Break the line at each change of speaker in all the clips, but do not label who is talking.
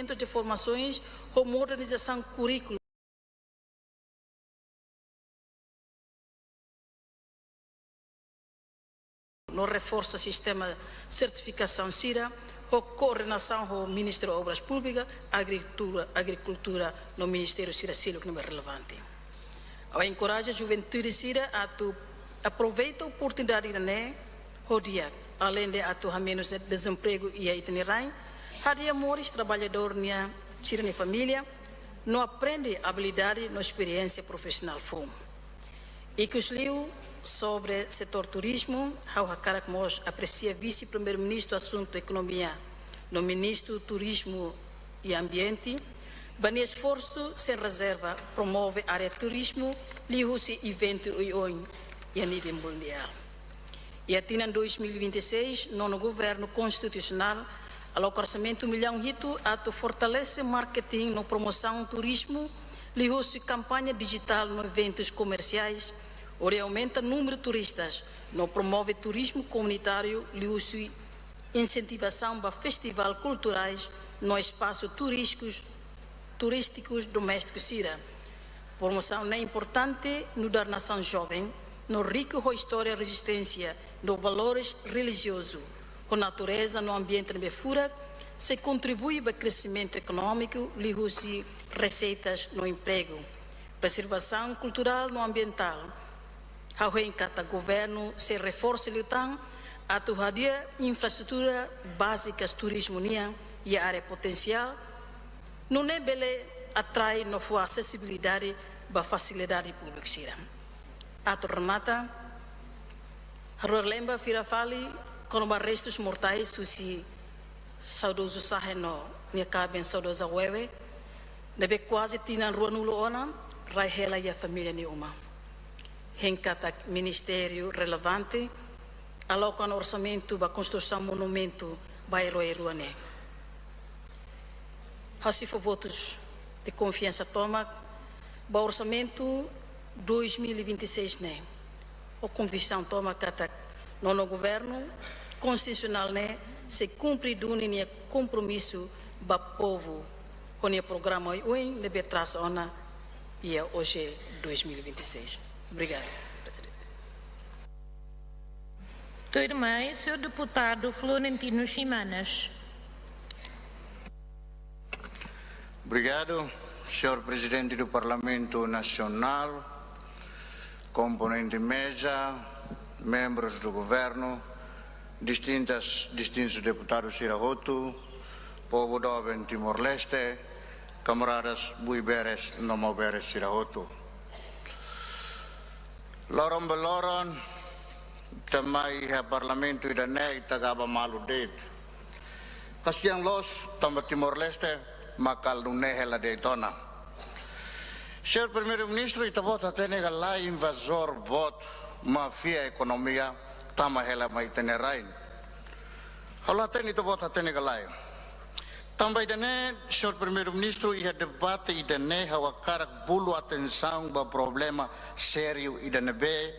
centros de formações ou modernização currículo. No reforça o sistema de certificação CIRA, a coordenação do Ministério de Obras Públicas, Agricultura no Ministério CIRA, que não é relevante. Eu encorajo a juventude CIRA a aproveitar a oportunidade do dia, além de atuar menos desemprego e itinerário, há amores trabalhador na CIRA na família, não aprende habilidade na experiência profissional. E que os livros sobre o setor turismo, a cara que nós aprecia vice-primeiro-ministro do assunto da economia, no ministro do turismo e ambiente, bem esforço sem reserva promove a área de turismo, liu-se evento e a nível mundial. E até em 2026, no governo constitucional, o orçamento de R$1 milhão a fortalece marketing na promoção do turismo, liu-se campanha digital nos eventos comerciais, onde aumenta o número de turistas, não promove turismo comunitário, liu-se incentivação para festivais culturais no espaço turísticos domésticos CIRA. Promoção é importante no da nação jovem, no rico com história e resistência, nos valores religiosos, com natureza no ambiente de Befura, se contribui para o crescimento econômico, liu-se receitas no emprego, preservação cultural no ambiental. Ao encata governo se reforça lutando a torradia infraestrutura básicas turismo e a área potencial não é bele atrai no for acessibilidade para facilidade pública. A remata relembra firafali com os restos mortais se saudoso sarreno ne cabem saudosa webe deve quase tinan rua nulo ona raihela e a família neuma. Encata ministério relevante, aloca no orçamento para a construção de monumento bairro e ruane. Assim for votos de confiança toma, para o orçamento 2026 né? A convicção toma que no governo constitucional né? Se cumpre do compromisso para o povo com o programa OIN deve traçar ona e hoje 2026. Obrigado.
Tua irmã, seu deputado Florentino Ximenes.
Obrigado, senhor presidente do Parlamento Nacional, componente mesa, membros do governo, distintos deputados Sirahotu, povo jovem Timor-Leste, camaradas Buiberes, Nomoberes Sirahotu. Loron tamai ha parlamento idanei tagaba malu det. Kasiang los tamba Timor-Leste makal nunehela Daytona. Senhor primeiro-ministro itabota tenega lá invasor bot mafia economia tama hela mai tenerain. Hala teni itabota tenega lá. Tamba idane, senhor primeiro-ministro, ia debate idane hawa karak bulu atenção ba problema sério idane be.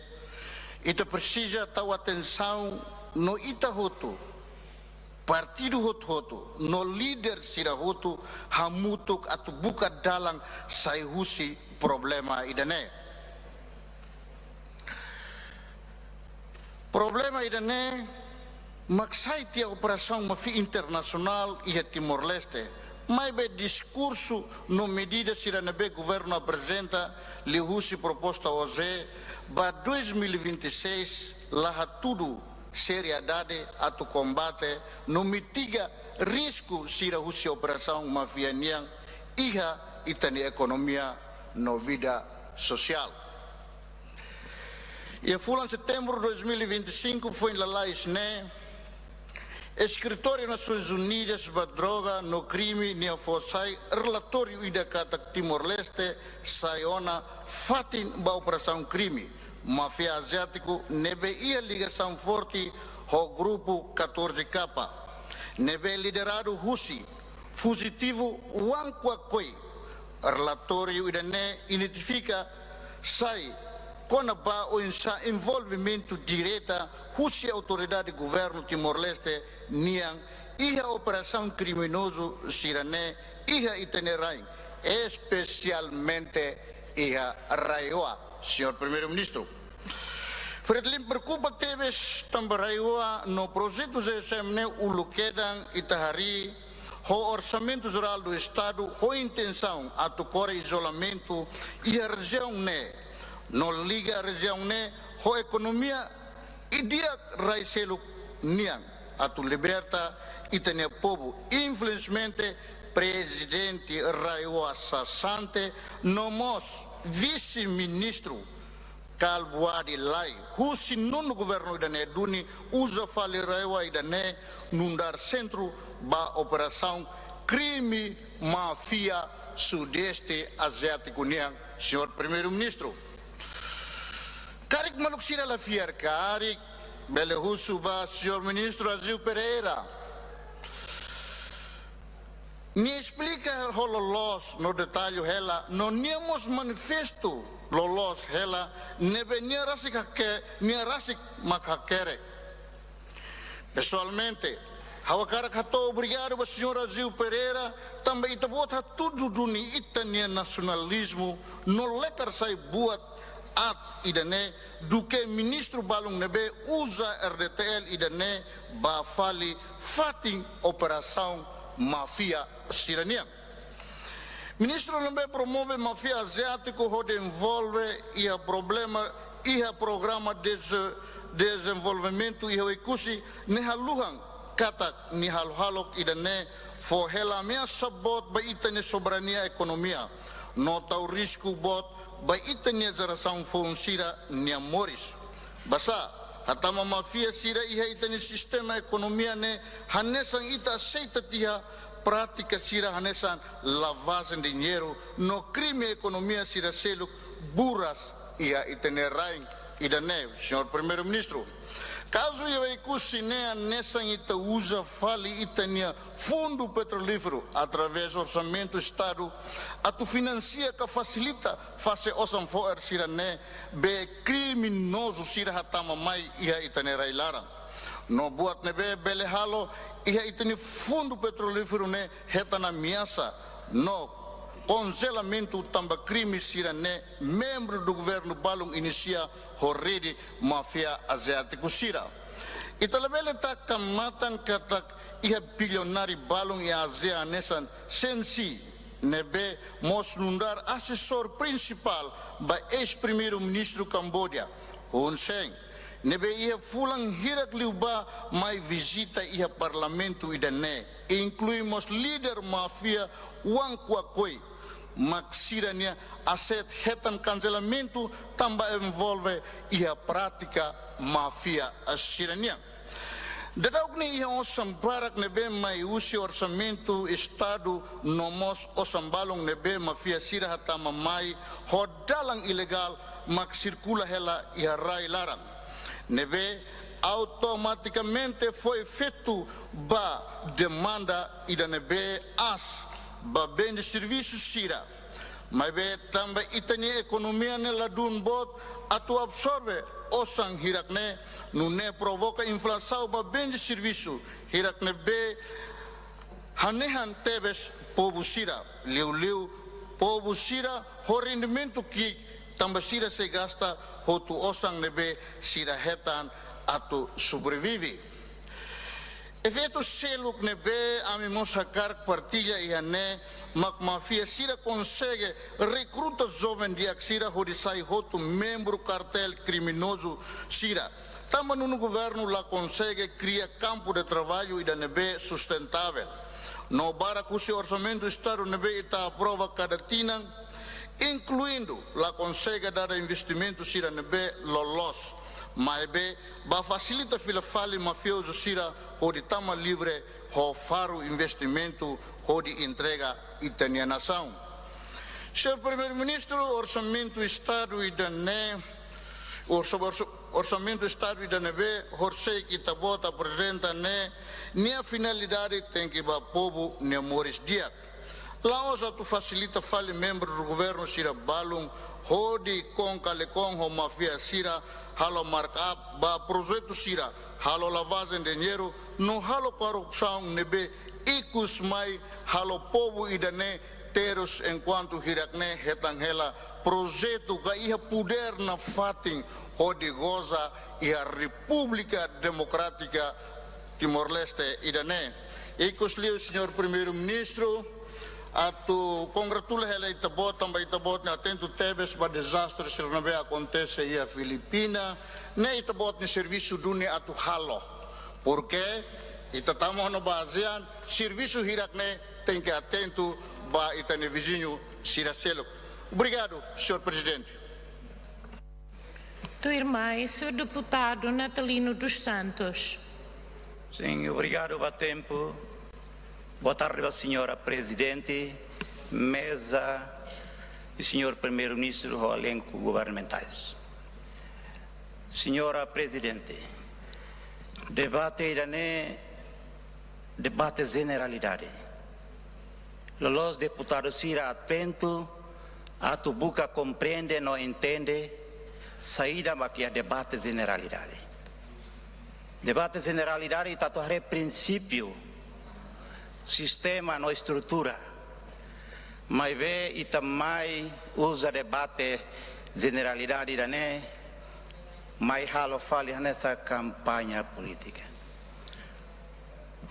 Ita precisa tahu atenção no Itahotu, partido Hotu, no líder Sirahotu, hamutuk atu buka dalang saihusi problema idane. Problema idane maksai tia operação mafi internacional e Timor-Leste, mas be discurso no medida Siranabe governo apresenta lihusi proposta hoje para 2026 lá tudo seriedade atu combate no mitiga risco Sirahusi operação mafia niang iha itani economia no vida social. E a fulan setembro de 2025 foi lá Escritório Nações Unidas para droga no crime nem fossai relatório idacata Timor-Leste saiona fatin ba operação crime mafia asiático nebe ia ligação forte ao grupo 14K nebe liderado Husi fugitivo Wankwakoi relatório idane identifica sai com o envolvimento direto Husi autoridade governo Timor-Leste niang ia operação criminoso sirane iha itinerai, especialmente iha Raiua, senhor primeiro-ministro. Fredlin preocupa teves também Raiua no projeto GSM uluquedan itahari o orçamento geral do Estado, a intenção a tocar isolamento e a região não liga a região a economia e dia raicelo niang a tu liberta e tem povo. Infelizmente, presidente Raiua Sassante, nomos vice-ministro Calbuari Lai, husi non governo idane duni usa fale Raiua idane nundar centro ba operação crime mafia sudeste asiático niang, senhor primeiro-ministro. Karik maluksira la fiar karik belehusu ba senhor ministro Azil Pereira. Ni explica hololos no detalhe ela, não niamos manifesto lolos ela, nebe ni rasik makakere. Pessoalmente, hawakara kato obrigado ao senhor Azil Pereira, também itabota tudo duni itania nacionalismo, no letar sai buat at idane, do que ministro Balung nebe usa RDTL idane, ba fali fating operação mafia sirania. Ministro nebe promove mafia asiático, onde envolve e a problema e a programa de desenvolvimento e o ikusi nehaluhang katak nihalhalok idane for hela mea sabot ba itane soberania ekonomia no tau risco bot ba itane zaração fonsira nia moris basa hatama mafia sira iha itane sistema ekonomia ne hanesan ita aceita tia prática sira hanesan lavagem de dinheiro no crime economia sira seluk burras ia itane rain idane senhor primeiro-ministro. Caso eu ikusinea nessa ita usa fali itania fundo petrolífero através do orçamento do Estado, a tu financia que facilita face osam for sirane be criminoso sira hatama mai ia itanera ilara. No buat nebe belehalo ia itani fundo petrolífero ne hetana miasa no congelamento tamba crime sirane membro do governo Balung inicia a rede mafia asiático sira. E talvez está kamatan katak ia bilionário Balung e Ásia nesan sensi nebe mos nundar assessor principal ba ex-primeiro-ministro Cambodia Hun Sen nebe ia fulang hirak liuba mai visita ia parlamento idane incluímos líder mafia Wang Kwakoi maksirania aset hetan cancelamento também envolve e a prática mafia assirania. Dadaukni ia osam barak nebe mai usi orçamento Estado nomos osam balong nebe mafia sira hatama mai hodalang ilegal mak circula hela ia rai larang. Nebe automaticamente foi feito ba demanda ida nebe as ba bem de serviço sira, mas be também itania economia ne ladun bot atu absorve osang hirak ne nu ne provoca inflação ba bem de serviço hirak ne be hanehan tebes povo sira liu povo sira o rendimento que também sira se gasta hotu osang ne be sira hetan atu sobrevive. Efeito seluk nebe amimos hakar partilha e ane mak mafia sira consegue recruta jovem de axira hodisai hotu membro cartel criminoso sira. Também no governo lá consegue criar campo de trabalho e da nebe sustentável. No baracusi orçamento do Estado nebe está aprova cada tinang, incluindo lá consegue dar investimento sira nebe lolos. Mas ba facilita fila fali mafioso sira onde tama livre ho faro investimento onde entrega itania nação. Senhor primeiro-ministro, orçamento Estado e da ne orçamento Estado e da nebe horsei que tabota apresenta ne a finalidade tem que ba povo ne moris dia. Lá osa tu facilita fali membro do governo sira Balung hodi com calecon ho mafia sira halo markup ba projeto sira halo lavagem de dinheiro no halo corrupção nebe ikus mai halo povo idane terus enquanto hirakne hetangela projeto ka iha puder na fating hodi goza iha República Democrática Timor-Leste idane. Ikus liu, senhor primeiro-ministro, atu congratula ela itabot também itabot na atento tebes ba desastre se não acontece aí a Filipina ne itabot ni serviço dunia atu halo porque itatamo no basean serviço hirakne tem que atento ba itane vizinho Siracelo. Obrigado, senhor presidente.
Tua irmã e senhor deputado Natalino dos Santos.
Sim, obrigado, Batempo. Boa tarde, senhora presidente, mesa e senhor primeiro-ministro do elenco governamentais. Senhora presidente, debate irane debate generalidade. Os deputados irão atento a tu boca compreende, não entende, saída aqui a debate generalidade. Debate generalidade está a princípio sistema, não estrutura. Mas vê e também usa debate generalidade né? Mas halo falha nessa campanha política.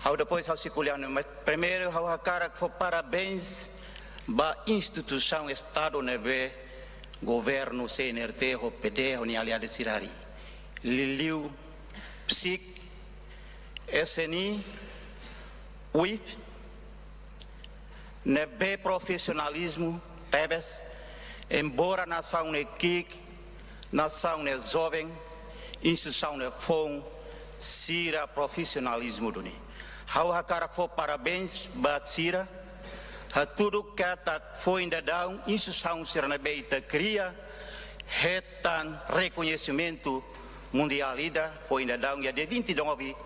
How depois ao circulando, mas primeiro how cara que foi parabéns ba instituição Estado neve governo CNRT o PD o ni aliado Sirari. Liliu PSIC SNI UIP nebe profissionalismo tebes embora nação é kik nação é jovem instituição é fom Sira profissionalismo duni how hakara fo parabéns ba Sira ha tudo que tá foi ainda down instituição Sira nebe ita cria retan reconhecimento mundial ida foi ainda down dia 29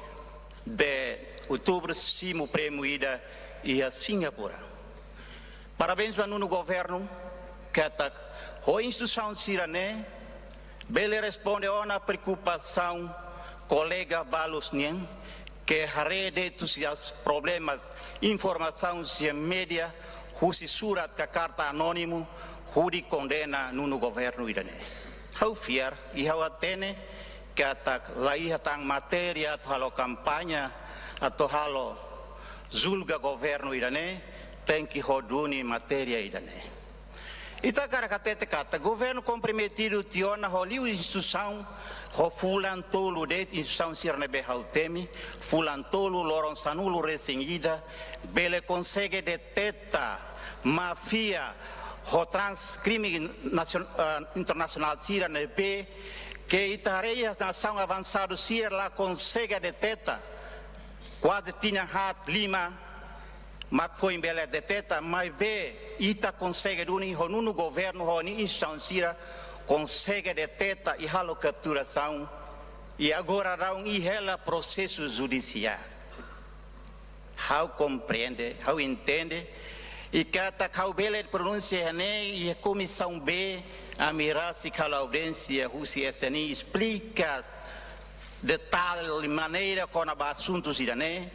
de outubro simo prêmio ida e a Singapura. Parabéns para o governo que está a instituição Sirané, ele responde a uma preocupação colega Balos Nien, que a rede dos problemas, informação e mídia, o censura da carta anônimo, o condena no governo irané. How fiar e how atene que está lá tang matéria a campanha a halo julga governo irané tem que roduni matéria irané. Ita cara catete cata governo comprometido tiona holiu instituição ho fulan tolu de instituição sirne be hautemi fulan tolu loron sanulo resingida bele consegue deteta mafia ho trans crime internacional sirne be que itareias nação avançado sir lá consegue deteta quase tinha hat lima mas foi em bela deteta mas be ita consegue uni no governo honi instancia consegue deteta e halo capturação e agora dá ela processo judicial how compreende how entende e cata how bela pronuncia né e a comissão B a mirasi calaudência o CSN explica de tal maneira com a assuntos irané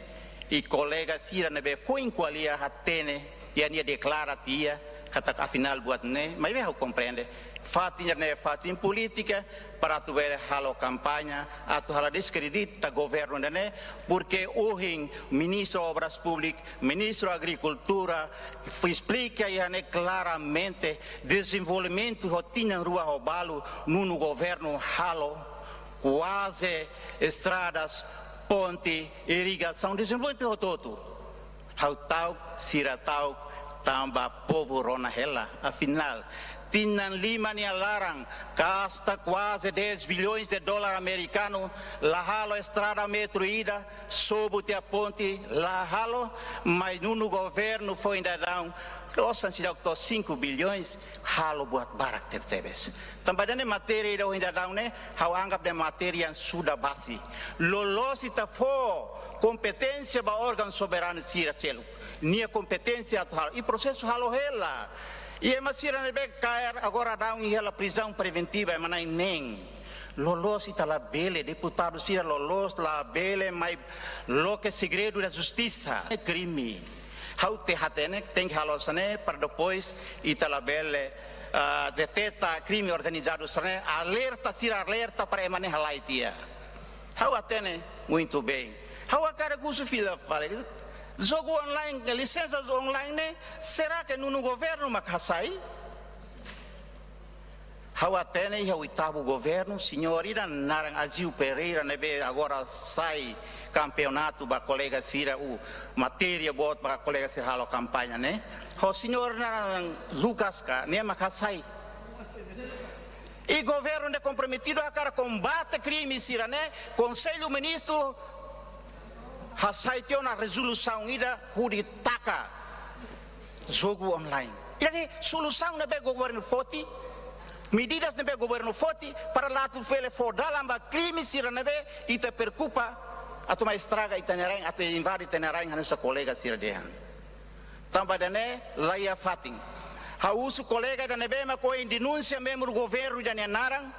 e colegas irané foi em qual ia atene e a declara tia que afinal buat né mas eu compreende fatinha né fatin política para tu ver halo campanha a tu hala descredita governo né porque hoje ministro obras públicas ministro agricultura explica e né claramente desenvolvimento rotina rua robalo no governo halo quase estradas, ponte, irrigação, desenvolvimento todo. Tal, siratau, tamba povo rona hela. Afinal, tinan lima ni alarang, gasta quase 10 bilhões de dólares americanos, lahalo estrada metroida, sobo a ponte, lahalo, mas no governo foi ainda down. Nossa, se dá 5 bilhões, halo buat barak tebes. Também na matéria da ainda down né, how anggap de matéria sudah basi. Lolos ita fo competência ba órgão soberano sira celo. Nia competência atual e processo halo hela. E é masira nebe cair agora down e ela prisão preventiva é manai nem. Lolos ita la bele, deputado Cira lolos la bele, mas lo que segredo da justiça é crime. How te hatene, tem que halosane, para depois ita la bele deteta crime organizado, alerta, Cira alerta para emanar halaitia. How atene, muito bem. How a cara curso fila fala, jogo online, licenças online, será que no governo macasai? How atene e o oitavo governo, senhorita Narang Azil Pereira, nebe agora sai campeonato para colega Cira, o matéria boa para colega Cira halo campanha, né? O senhor Narang Lucas ka, né macasai? E governo é comprometido a cara combate crime Cira, né? Conselho ministro hasai teu na resolução ida huritaka jogo online. Jadi solução nebe governo forte. Medidas nebe governo forte para lá tu fele for dalam ba crime Cira nebe ita preocupa atau mais estraga ita nerang atau invade ita nerang hansa colega Cira dehan. Tambah dane laia fating. Hausu colega da nebe ma ko denúncia membro governo da narang.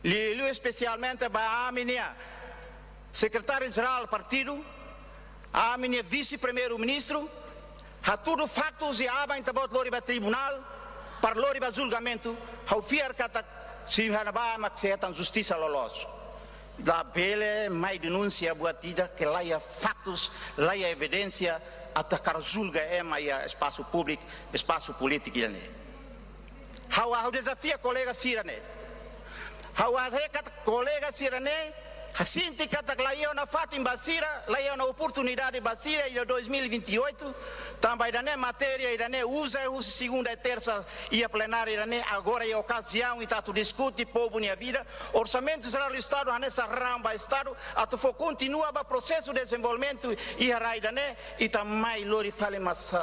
Liu especialmente ba aminia secretário-geral do partido, aminia vice-primeiro-ministro, ha tudo factos e aba intabot lori ba tribunal para lori ba julgamento, hau fiar kata si hanaba maksetan justiça lolos. Da bele mai denúncia buatida que laia factos, laia evidência atacar julga maia espaço público, espaço político ne. Hau desafia colega Cirane. Hau kata colega Cirane, Sinti kata laia na fatim basira, laia na oportunidade basira em 2028, também dane matéria e dane usa segunda e terça e a plenária dane agora é ocasião e tá tu discute povo minha vida, orçamento geral do estado nessa ramba estado, a tu for continua o processo de desenvolvimento e a rai dane e também lori fale mas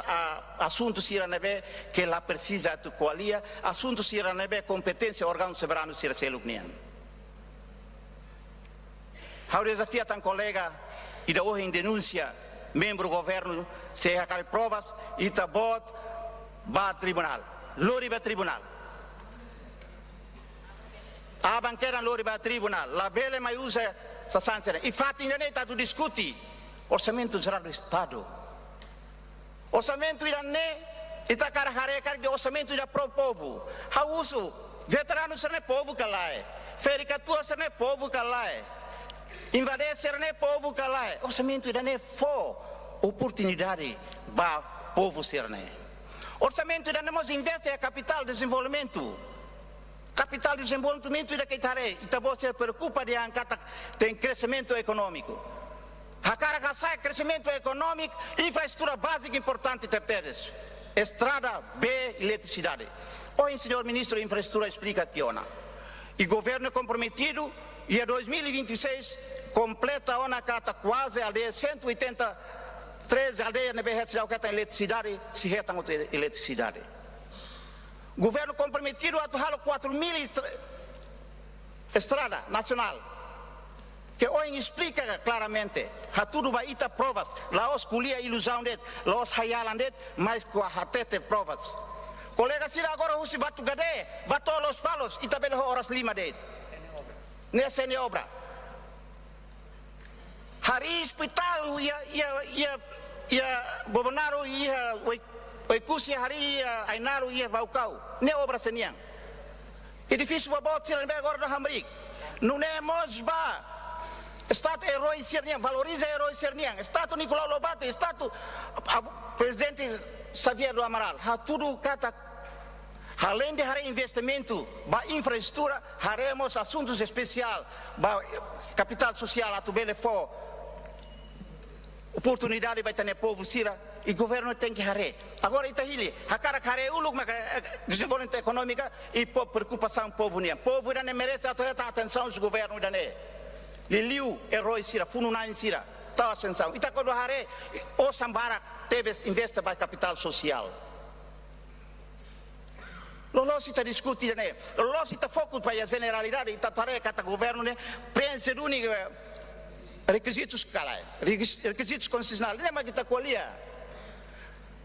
assunto sira nebe que lá precisa tu qualia, assunto sira nebe competência órgão soberano sira selugnian. Hau desafia tan colega e da hoje em denúncia membro governo se aquelas provas e ta bot ba tribunal lori ba tribunal a banqueira lori ba tribunal la bele mai usa sa sansere e fatti ne ta tu discuti orçamento geral do estado orçamento ira ne ita cara de orçamento ira pro povo hau uso veterano serne povo calai fericatua serne povo calai invadir serne povo calai orçamento ira ne fo oportunidade para povo serne orçamento ira nemos investe a capital desenvolvimento ira que tare ita você preocupa de angkata tem crescimento econômico a cara que sai crescimento econômico infraestrutura básica importante tertedes estrada B eletricidade oi senhor ministro da infraestrutura explica tiona e governo é comprometido e a 2026 completa uma cata quase a 183 aldeias na BRT que tem eletricidade, se retam eletricidade. Governo comprometido a torrar 4.000 estrada nacional. Que hoje explica claramente, a tudo vai ita provas, lá os culia ilusão det, lá os hayalan det, mas com a hatete provas. Colega sira agora usi batu gade, batu los palos, ita belo horas lima det. Nessa obra. Hari hospital ia Bobonaro ia Oikusi hari Ainaro ia Baucau. Ne obra seniang. Edifício babot sira be agora da Hamrik. Não é mosba. Estado herói sirniang, valoriza herói sirniang. Estado Nicolau Lobato, estado presidente Xavier do Amaral. Ha tudo kata além de haré investimento, ba infraestrutura, haremos assuntos especiais, ba capital social, atubele fo, oportunidade vai ter povo sira, e governo tem que haré. Agora itahili, hakara haré uluk mas desenvolvimento econômico e preocupação povo nia. Povo não merece a atenção do governo dane. Liliu herói sira, fununan sira, tal atenção. Ita quando haré, o sambara tebes investe ba capital social. Lolos ita discuti ne, lolos ita fokus para a generalidade ita tarefa kata governo ne, preenche único requisitos calai, requisitos constitucionais, nem mais kita qualia.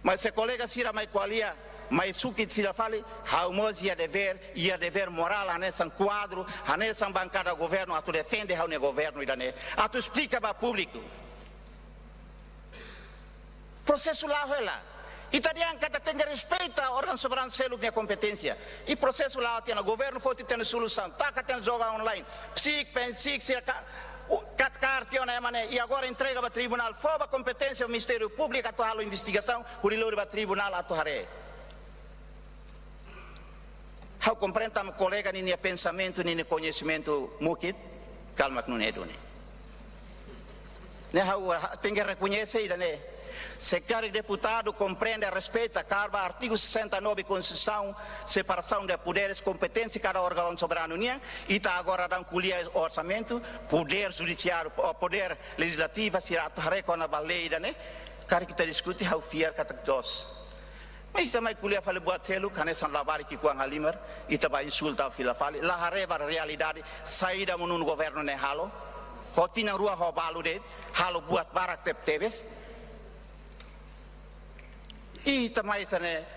Mas se colega sira mai qualia, mas sukit fila fali, haumos ia dever moral nesse quadro, nessa bancada governo, a tu defende o governo e dane, a tu explica para o público. Processo lá, lá. Italiano que tem respeito ao órgão soberano selo de competência. E processo lá tem o governo foi tendo solução. Tá que tem jogar online. E agora entrega para o tribunal. Foi a competência do Ministério Público a a investigação. O para o tribunal a torre. Eu compreendo meu colega nem pensamento nem conhecimento mukit. Calma que não é done. Tem que reconhecer né? Se cada deputado compreende e respeita cada artigo 69 da Constituição, separação de poderes, competência cada órgão soberano e está agora dando colher orçamento, poder judiciário, poder legislativo, se atarre com a lei, né? Cara que está discutindo, how fiar dos. Mas também colher fala buat selo, canesan lavar que kuang halimar, e também insulta fila fala, la hareba realidade, saída munun governo ne halo, rotina rua ho balu det, halo buat barak tebes. E também,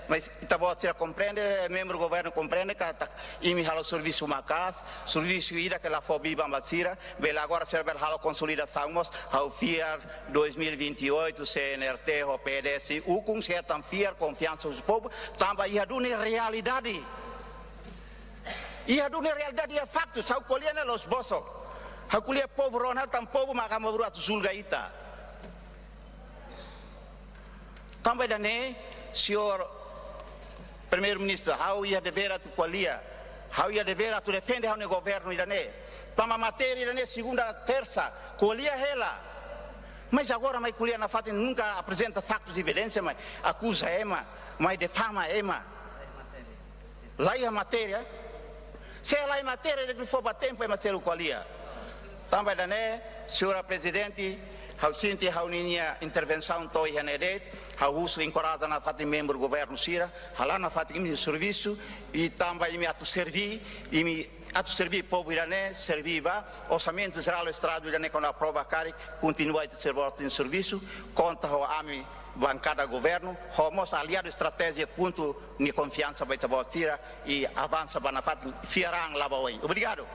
mas você compreende, membro do governo compreende que imi halo serviço macas, serviço ida que lá foi biba basira, bela agora serve halo consolidação, ao FIAR 2028, CNRT, o PDS, o com certa FIAR confiança do povo, também ia dar realidade. Ia dar realidade é fato, só colher nos bolsos, só colher povo rona, tam povo macam beruat zulgaita. Também dane, senhor primeiro-ministro, how ia dever a tu qualia, how ia dever a tu defender o governo dane. Tama matéria dane segunda, terça, qualia ela. Mas agora mais qualia na fato nunca apresenta factos de evidência, mas acusa ema, mas defama ema. Lá é a matéria. Se lá é matéria de que for para tempo é ser o qualia. Também dane, senhora presidente, how sinti how ninia intervenção toi hanedet, how uso encoraja na fati membro governo sira, hala na fati imi serviço e também imi atu servi povo irané, serviva, orçamento geral do Estado irané com a prova cari, continua a ser voto em serviço, conta ho ami bancada governo, homos aliado estratégia quanto ni confiança vai te botira e avança para na fati fiarang labaoi. Obrigado.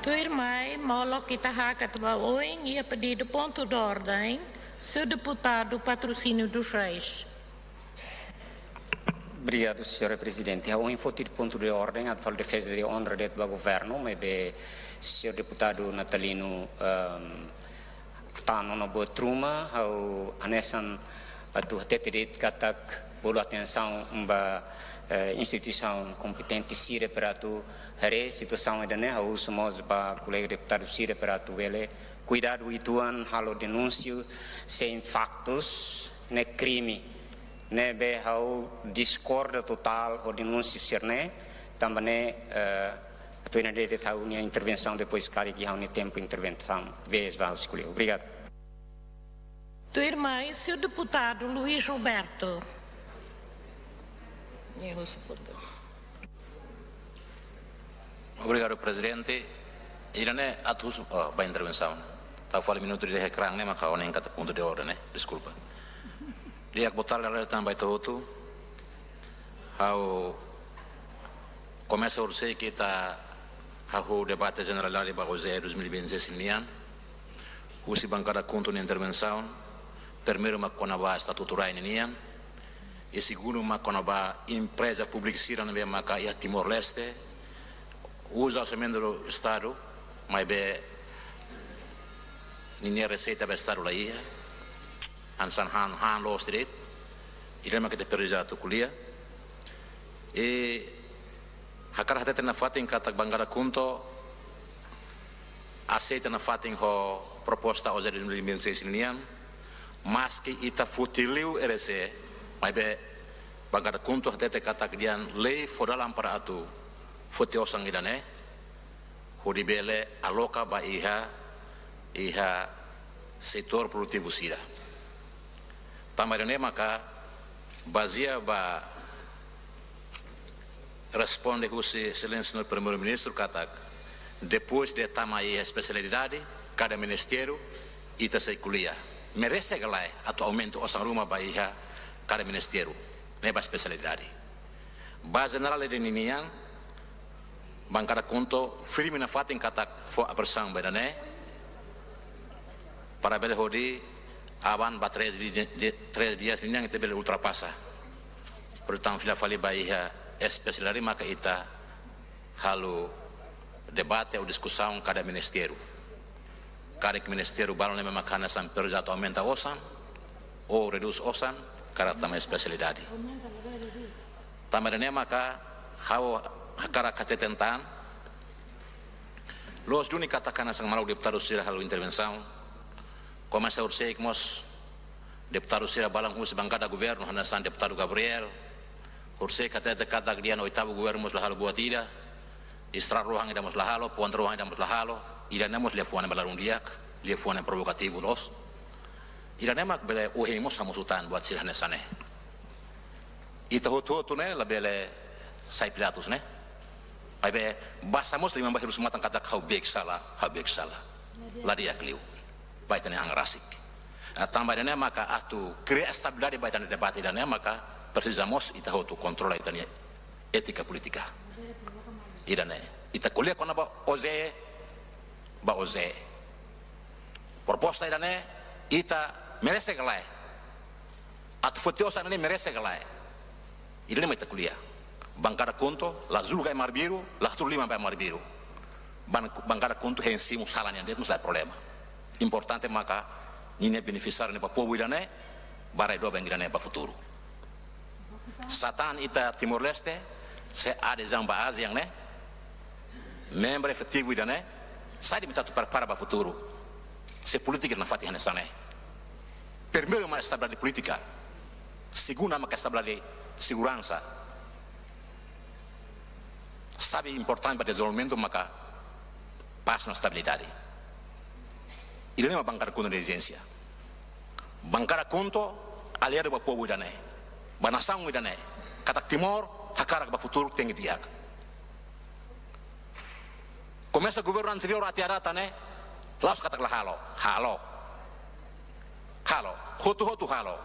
Tua irmã, molo kita hakat baoing, ia pedido ponto de ordem, seu deputado Patrocínio dos Reis.
Obrigado, Sr. Presidente. Há infotir ponto de ordem, a falar de defesa de honra do governo, mas de Sr. Deputado Natalino Tano na boa truma, ao anesan a tu teterit katak bolo atenção uma instituição competente sira para tu hare situação ainda né, ao somos ba colega deputado sira para tu ele cuidado ituan halo denúncio sem factos ne crime ne be ao discorda total o denúncio sirne também tu ainda deve ter uma intervenção depois cara que há um tempo intervenção vez vai escolher. Obrigado.
Tua irmã e seu deputado Luiz Roberto.
Obrigado, presidente. Irane atus ba intervenção. Tá fala minuto de recrang né, mas nem kata ponto de ordem, né? Desculpa. Dia botar lá também todo. How começa a urgir que tá o debate general de Bagosé 2026 nian. Usi bancada conto na intervenção. Primeiro uma conaba estatuto rai nian. E segundo uma conaba empresa pública sira na maca e Timor-Leste. Usa o orçamento do Estado, mas be ninguém receita do Estado lá ia. Ansan han los direito. E lembra que te perdia tu culia. E hakar hata na fatin kata bangara kunto aceita na fatin ho proposta o 2026 nian. Mas que ita futiliu RC, mas be bangara kunto hata kata kian lei fodalam para atu. Fote osang idane, hodibele aloka ba iha setor produtivo sira. Tamarane maka bazia ba responde com o silêncio do primeiro-ministro katak depois de tamai especialidade cada ministério ita sei kuliah merece galai atau aumento osang rumah ba iha cada ministério neba especialidade. Base general de ninian, bancada conto, firme na fatin katak fo a persang bedane, para bele hodi, aban ba 3 dias ninian ite bele ultrapassa. Portanto, fila fali baia especialidade maka ita halu debate ou discussão cada ministério. Cada ministério balon lema makana sam projeto aumenta osan ou reduz osan cara tama especialidade. Tamarene maka hau hakara katetentan los duni katakan sang malau deputado sira halu intervenção começa ursei mos deputado sira balang hus bancada governo hanasan deputado Gabriel ursei katete kata dia no oitavo governo mos lahalo buatida istra ruang ida mos lahalo puan ruang ida mos lahalo ida nemos le fuane balarundiak le fuane provocativo los ida nemak bele uhemos hamusutan buat sira hanesane ita hotu ne la bele sai pilatus ne ai be basamos lima bahir sumatang kata kau bek salah la dia kliu baitane angrasik tambah dene maka atu crea estabilidade baitane debate dane maka precisamos ita hotu controla itania etika politika idane ita kuliah kona ba oze proposta idane ita merece galai atu fotiosa ne merece galai ini mai kuliah bancada conto la zulga e marbiru la turlima ba marbiru bancada conto hensimu salanya det musla problema importante maka ini beneficiar ne pa povo idane bara do bengirane ba futuro satan ita Timor Leste se ada zamba aziang ne membro efetivo idane sai de mitatu para ba futuro se politica na fati hanesane primeiro uma estabilidade política segunda uma estabilidade segurança sabe importante para desenvolvimento maka paz na estabilidade ele não é bancada conto de exigência bancada conto aliado para povo idane banação idane kata Timor hakara para futuro tem diak começa o governo anterior atiarata ne laos kata halo hotu halo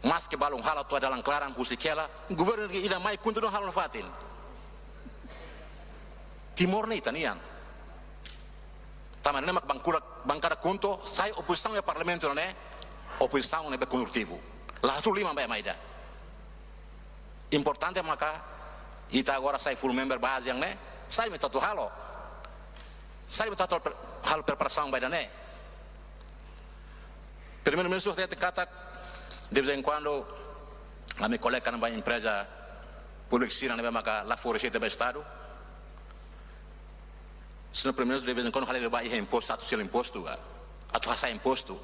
mas que balong halo tu adalah klaran husikela governo ida mai kuntu no halo fatin Timor ne itanian taman nemak bancada conto sai oposição e parlamento ne oposição ne be conurtivo la tu lima be maida importante maka ita agora sai full member base yang ne sai metatu halo halo preparação be ne primeiro-ministro te kata de vez em quando a minha colega na empresa pública sira na maka la foreste do estado se no primeiro de vez em quando hale ba imposto atu sel imposto atu hasa imposto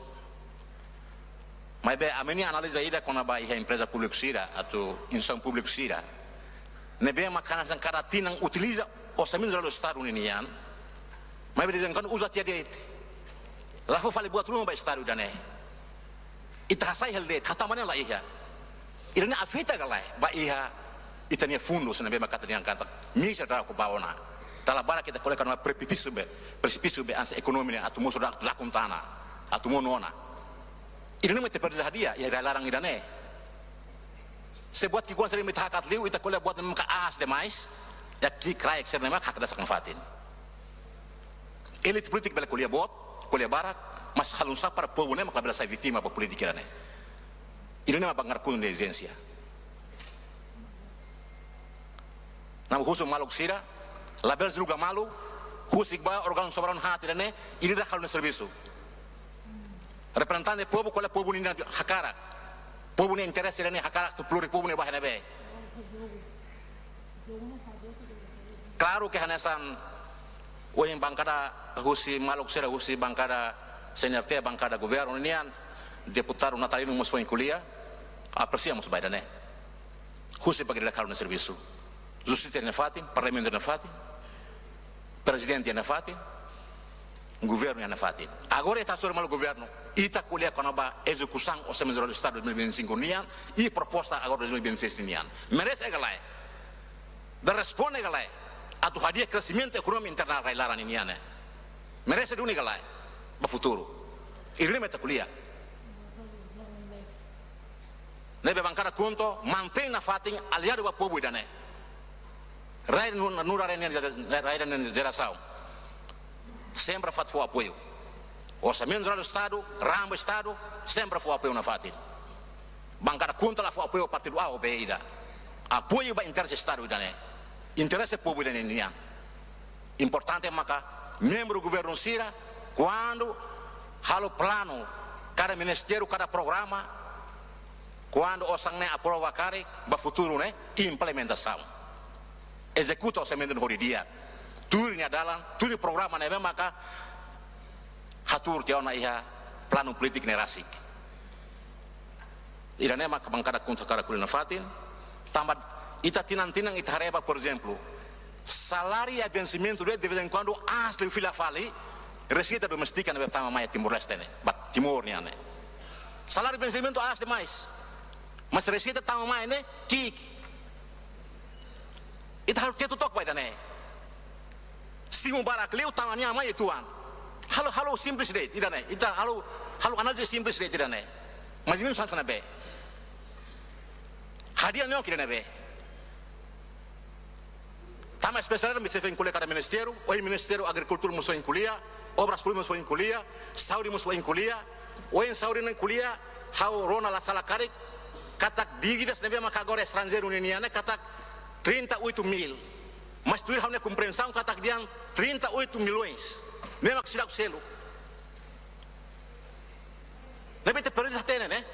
mas be a minha análise ida quando ba empresa pública sira atu insan público sira ne be makanan sang karatinang utiliza orçamento do estado unian mas de vez em quando usa tia de la fo fale buat rumah ba estado dane ita sai helde tatamane la iha irene afita galai ba iha itania fundo sena be makata yang kata misa da ko baona tala bara kita koleka na precipicio be ansa ekonomi atu muso da lakum tana atu monona irene mete perda hadia ya larang idane sebuat kikuan sering mitahakat liu ita kolek buat maka as demais ya ki krai ekser nema hak da sakang fatin elit politik bela kuliah barat mas halun sa para povo ne makabela sai vítima pa politika ne ini nama bangar kun de exigência nam husu maluk sira label zuluga malu husik ba organ soberan hati ne ini dah halun serviço representante povo qual é povo ni hakara povo ni interesse ne hakara tu pluri povo ne bahana be claro que hanesan o em bancada husi maluk sira husi bancada CNRT bancada governo nian deputado natalino mos foi kuliah apreciamos baida ne husi bagi dakar no serviço justiça na fatin parlamento na fatin presidente na fatin governo na fatin agora está sobre mal governo ita kuliah konoba execução orçamento do estado de 2025 nian e proposta agora de 2026 nian merece galai responde galai atu hadia crescimento ekonomi internal railaran nian merece duni galai ba futuro irene meta kuliah nebe bancada conto mantém na fatin aliado para o povo idane raia no raia na geração sempre fat foi apoio orçamento do Estado ramo Estado sempre foi apoio na fatin bancada conto lá foi apoio a partido A ou B ida apoio para interesse Estado idane interesse povo idane nian importante maka membro do governo Sira quando halo plano cada ministério cada programa quando osang ne aprova kare ba futuro ne implementação executa orçamento no dia turnya dalam turi programa ne maka hatur tiao na iha plano politik ne rasik irane maka bangkada kunta kara kulina fatin tambah ita tinang ita hareba por exemplo salário e vencimento de vez em quando asli fila fali receita doméstica ne tama mai Timor Leste ne bat Timor ne salário e vencimento asli mais mas receita tama mai ne kik ita harus ketutok bai dane singu barak leu tama nya mai tuan halo simples deh tidak ne ita halo analisis simples deh tidak ne mas ini sana be hadiah nyo kira ne be tama especial me se vem kuliah cada ministério o ministério agricultura muso em kuliah obras públicas muso em kuliah saúde muso em kuliah o em saúde em kuliah hau rona la sala karik katak dívidas nebe maka agora estrangeiro uniane katak 38.000 mas tu irá compreensão katak dian 38 milhões mesmo que silak selo nebe te perisa tene né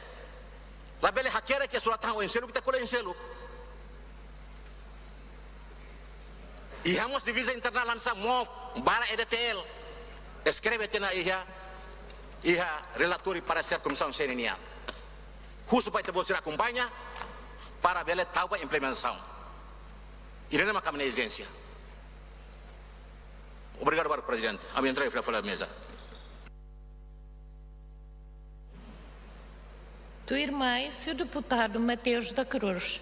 la bele hakera que suratan o selo que te cola em selo e hamos divisa internal lança mo bara EDTL escreve tena iha relator para ser comissão serenian justo para te você acompanha para ver a implementação. Irene uma caminho de exigência. Obrigado, Senhor Presidente. A minha entrada foi falar da mesa.
Tua irmã, Sr. Deputado Mateus da Cruz.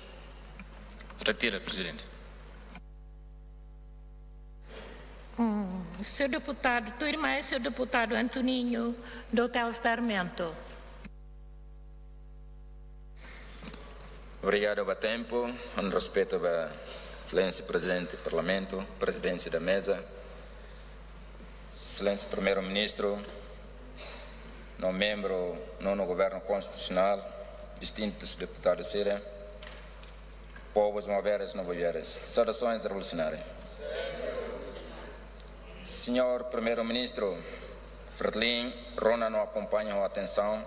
Retira, Presidente.
Sr. Deputado, tua irmã é Sr. Deputado Antoninho do Hotel Sarmento.
Obrigado a tempo, em respeito a Excelência Presidente do Parlamento, Presidência da Mesa, Excelência Primeiro-Ministro, no membro no Governo Constitucional, distintos deputados Sira, povos moveres e não mulheres. Saudações revolucionárias. Senhor Primeiro-Ministro, Fretlin, Rona não acompanha a atenção.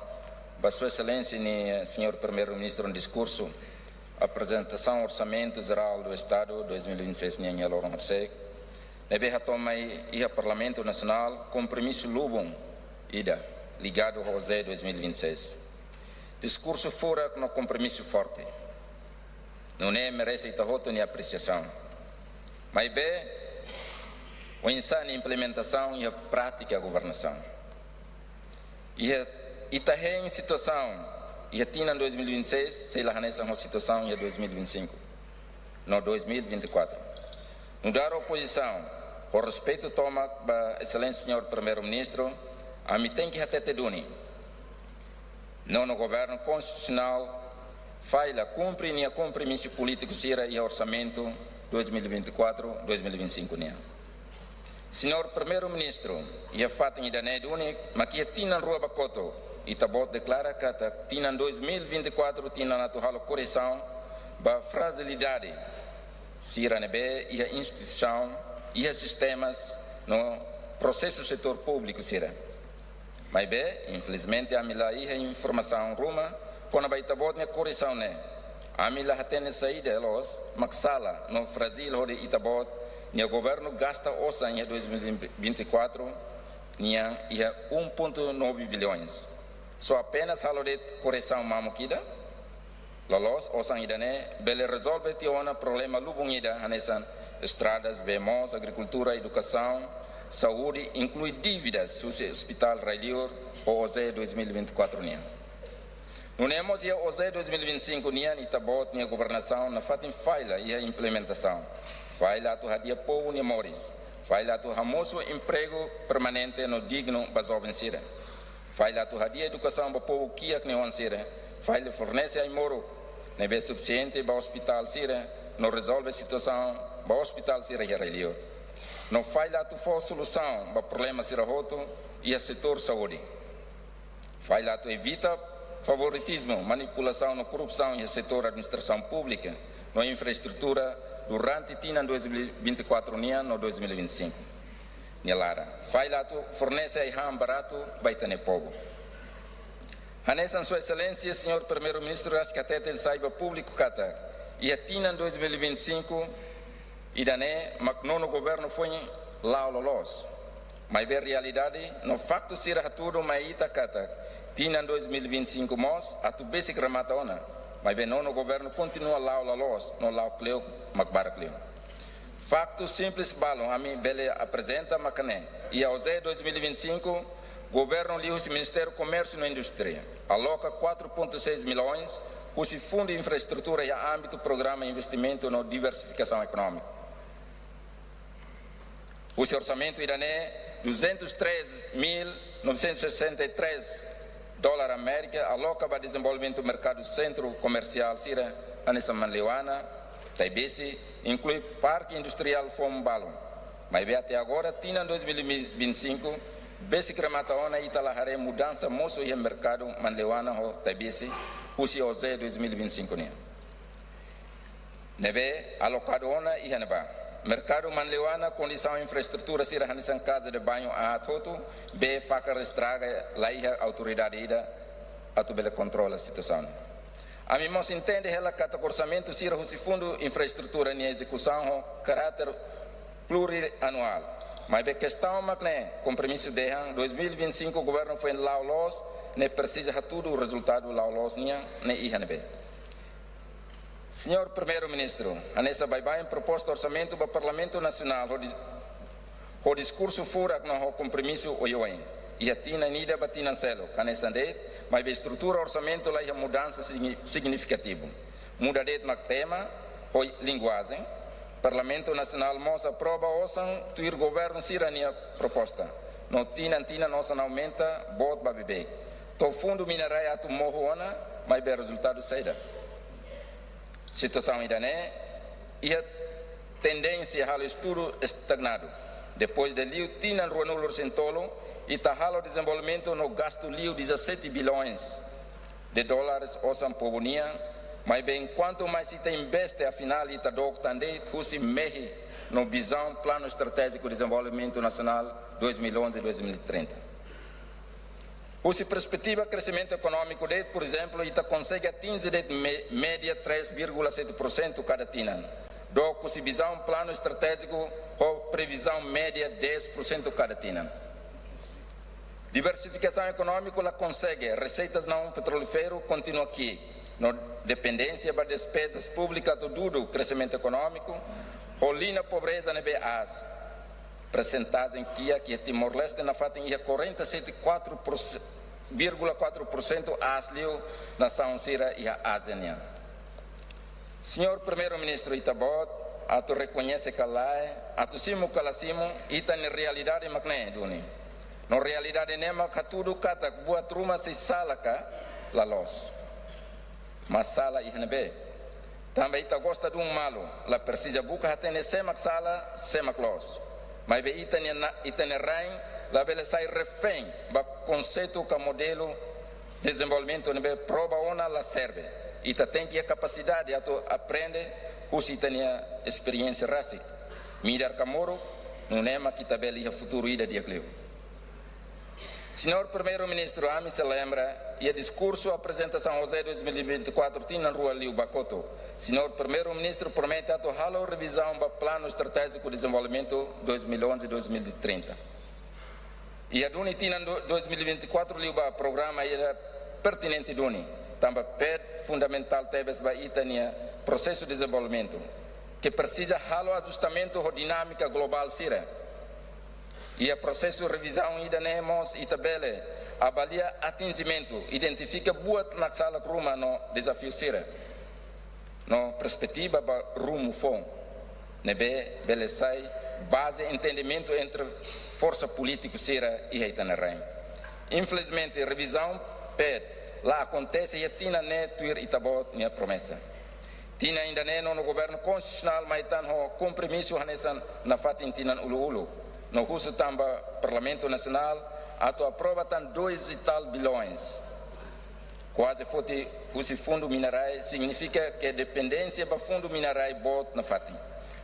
Para Sua Excelência e Senhor Primeiro-Ministro, um discurso, apresentação do Orçamento Geral do Estado 2026 em Yalorong Hersek, nebe hatoma e Parlamento Nacional compromisso lubum ida ligado ao ZE 2026. Discurso fora com compromisso forte. Não é merece itahoto nem apreciação. Mas bem, o ensino e implementação e a prática da governação. E está em situação, e a TINA em 2026, se lá nessa situação em 2025, no 2024. Não dar oposição, por respeito toma para excelência senhor primeiro-ministro, a mim tem que até te duni. Não no governo constitucional, falha, cumpre nem a compromisso político sira e orçamento 2024-2025. Senhor primeiro-ministro, e a fato ainda não é duni, mas que a TINA rua bacoto, e Tabot declara que a TINA 2024 TINA natural correção da fragilidade Sira Nebe e a instituição e a sistemas no processo do setor público Sira. Mas bem, infelizmente a mila e a informação ruma quando vai Tabot ne correção né. A mila tem saída los maxala no fragil hode Itabot ne o governo gasta ossa em 2024 nia e 1.9 bilhões. Só apenas halo de correção mamukida, lolos osang idane bele resolve tiona problema lubungida hanesan estradas, vemos, agricultura, educação, saúde, inclui dívidas do hospital Railior ou OZE 2024 nia. Não temos a OZE 2025 nia Itabot nia governação na fatin falha e a implementação. Falha tu hadia povo nia moris. Falha tu hamoso emprego permanente no digno baso vencida. Falha tu hadia educação para o povo que é que não ansira. File fornece a moro, nebe suficiente para o hospital sira, não resolve a situação para o hospital sira relio. Não file a tu for solução para problema sira roto e a setor saúde. File a tu evita favoritismo, manipulação na corrupção e setor administração pública, na infraestrutura durante tina 2024 no 2025. Nelara, failato fornece a ham barato baitane povo. Hanesan sua excelência, senhor primeiro-ministro, acho que até tem saiba público kata, e a tina 2025 e dané, mas não no governo foi lá los. Mas a realidade, no facto ser tudo mas ita kata, tina 2025 mos, a tu basic ramataona, mas bem não no governo continua lá los, no lá cleo, macbar cleo. Facto simples balão, a mim bele apresenta macané, e ao Z 2025, governo liu o Ministério do Comércio e Indústria, aloca 4,6 milhões, o fundo de infraestrutura e âmbito do programa de investimento na diversificação econômica. O orçamento irané, $203.963 América, aloca para desenvolvimento do mercado centro comercial Sira, Anessa Manleuana, Taibesi, inclui Parque Industrial Fombalo. Mas até agora, tina 2025, Besi Cremataona e Talahare mudança moço e mercado Manleuana, Taibesi, usi OZ 2025. Nebe, alocado ona e Haneba. Mercado Manleuana, condição infraestrutura Sira Hanissan casa de banho a Atoto, B, faca restraga, lá a autoridade ida, a tu bela controla a situação. A mim se entende ela que o orçamento Sira o fundo infraestrutura em execução caráter plurianual. Mas a questão é que compromisso de 2025 o governo foi em Laulos, ne precisa tudo o resultado do Laulos nem IHNB. Senhor Primeiro-Ministro, a nessa baibai proposta orçamento para o Parlamento Nacional, o discurso fora que não o compromisso oioen. E a tina nida batina celo, canessa de, mas a estrutura orçamento lá é mudança significativa. Muda de tema, o linguagem. Parlamento Nacional mos aprova osan tuir governo sirania proposta. No tina nossa não aumenta, bot babebe. To fundo minerai atu morroana, mas o resultado saída. Situação idané e a tendência ao estudo estagnado. Depois de liu tina ruanulor sentolo e tahalo desenvolvimento no gasto liu 17 bilhões de dólares osan povonia, mas bem quanto mais se investe afinal ita dog tande husi mehi no visão plano estratégico de desenvolvimento nacional 2011-2030. Husi perspectiva crescimento econômico de, por exemplo, ita consegue atingir de média 3,7% cada tina. Do husi visão plano estratégico ou previsão média 10% cada tina. Diversificação econômica ela consegue, receitas não petrolífero continua aqui, no dependência para despesas públicas do duro crescimento econômico, rolina pobreza nebe as percentagem que Timor-Leste na fatem ia 47,4% aslio nação sira e a ASEAN. Senhor Primeiro-Ministro Itabot, a tu reconhece que lá a tu simo calasimo ita na realidade macné duni. Na realidade nema que tudo kata buat rumah se sala ka lalos. Mas sala ihnebe. Também ita gosta de malo, la precisa buka hatene semak sala, semak los. Mas be ita ne rain, la bela sai refém, ba conceito que modelo de desenvolvimento nebe prova ona la serve. Ita tem que a capacidade a tu aprende, usi tenia experiência rasik. Midar kamoro, não nema que tabeli a futuro ida de acleu. Senhor Primeiro-Ministro, a mim se lembra, e o discurso, a apresentação José 2024, tinha na rua Liu Bacoto. Senhor Primeiro-Ministro, promete a tua revisão do Plano Estratégico de Desenvolvimento 2011-2030. E a Duni tinha 2024, Liu Ba, programa era pertinente Duni. Também pede fundamental, talvez, para Itania, processo de desenvolvimento, que precisa halo ajustamento da dinâmica global sira. E o processo de revisão ainda nemos e tabela avalia atingimento, identifica boa na sala ruma no desafio sira, no perspectiva para rumo fom, nebe belezai base entendimento entre força política sira e reitanarém. Infelizmente revisão pede lá acontece e tina né tuir itabot minha promessa. Tina ainda né no governo constitucional mas tan ho compromisso hanesan na fatin tinan ulu no husu tamba Parlamento Nacional ato aprova tan 2 e tal bilhões. Quase fosse o fundo minerai significa que a dependência do fundo minerai bot na fatin.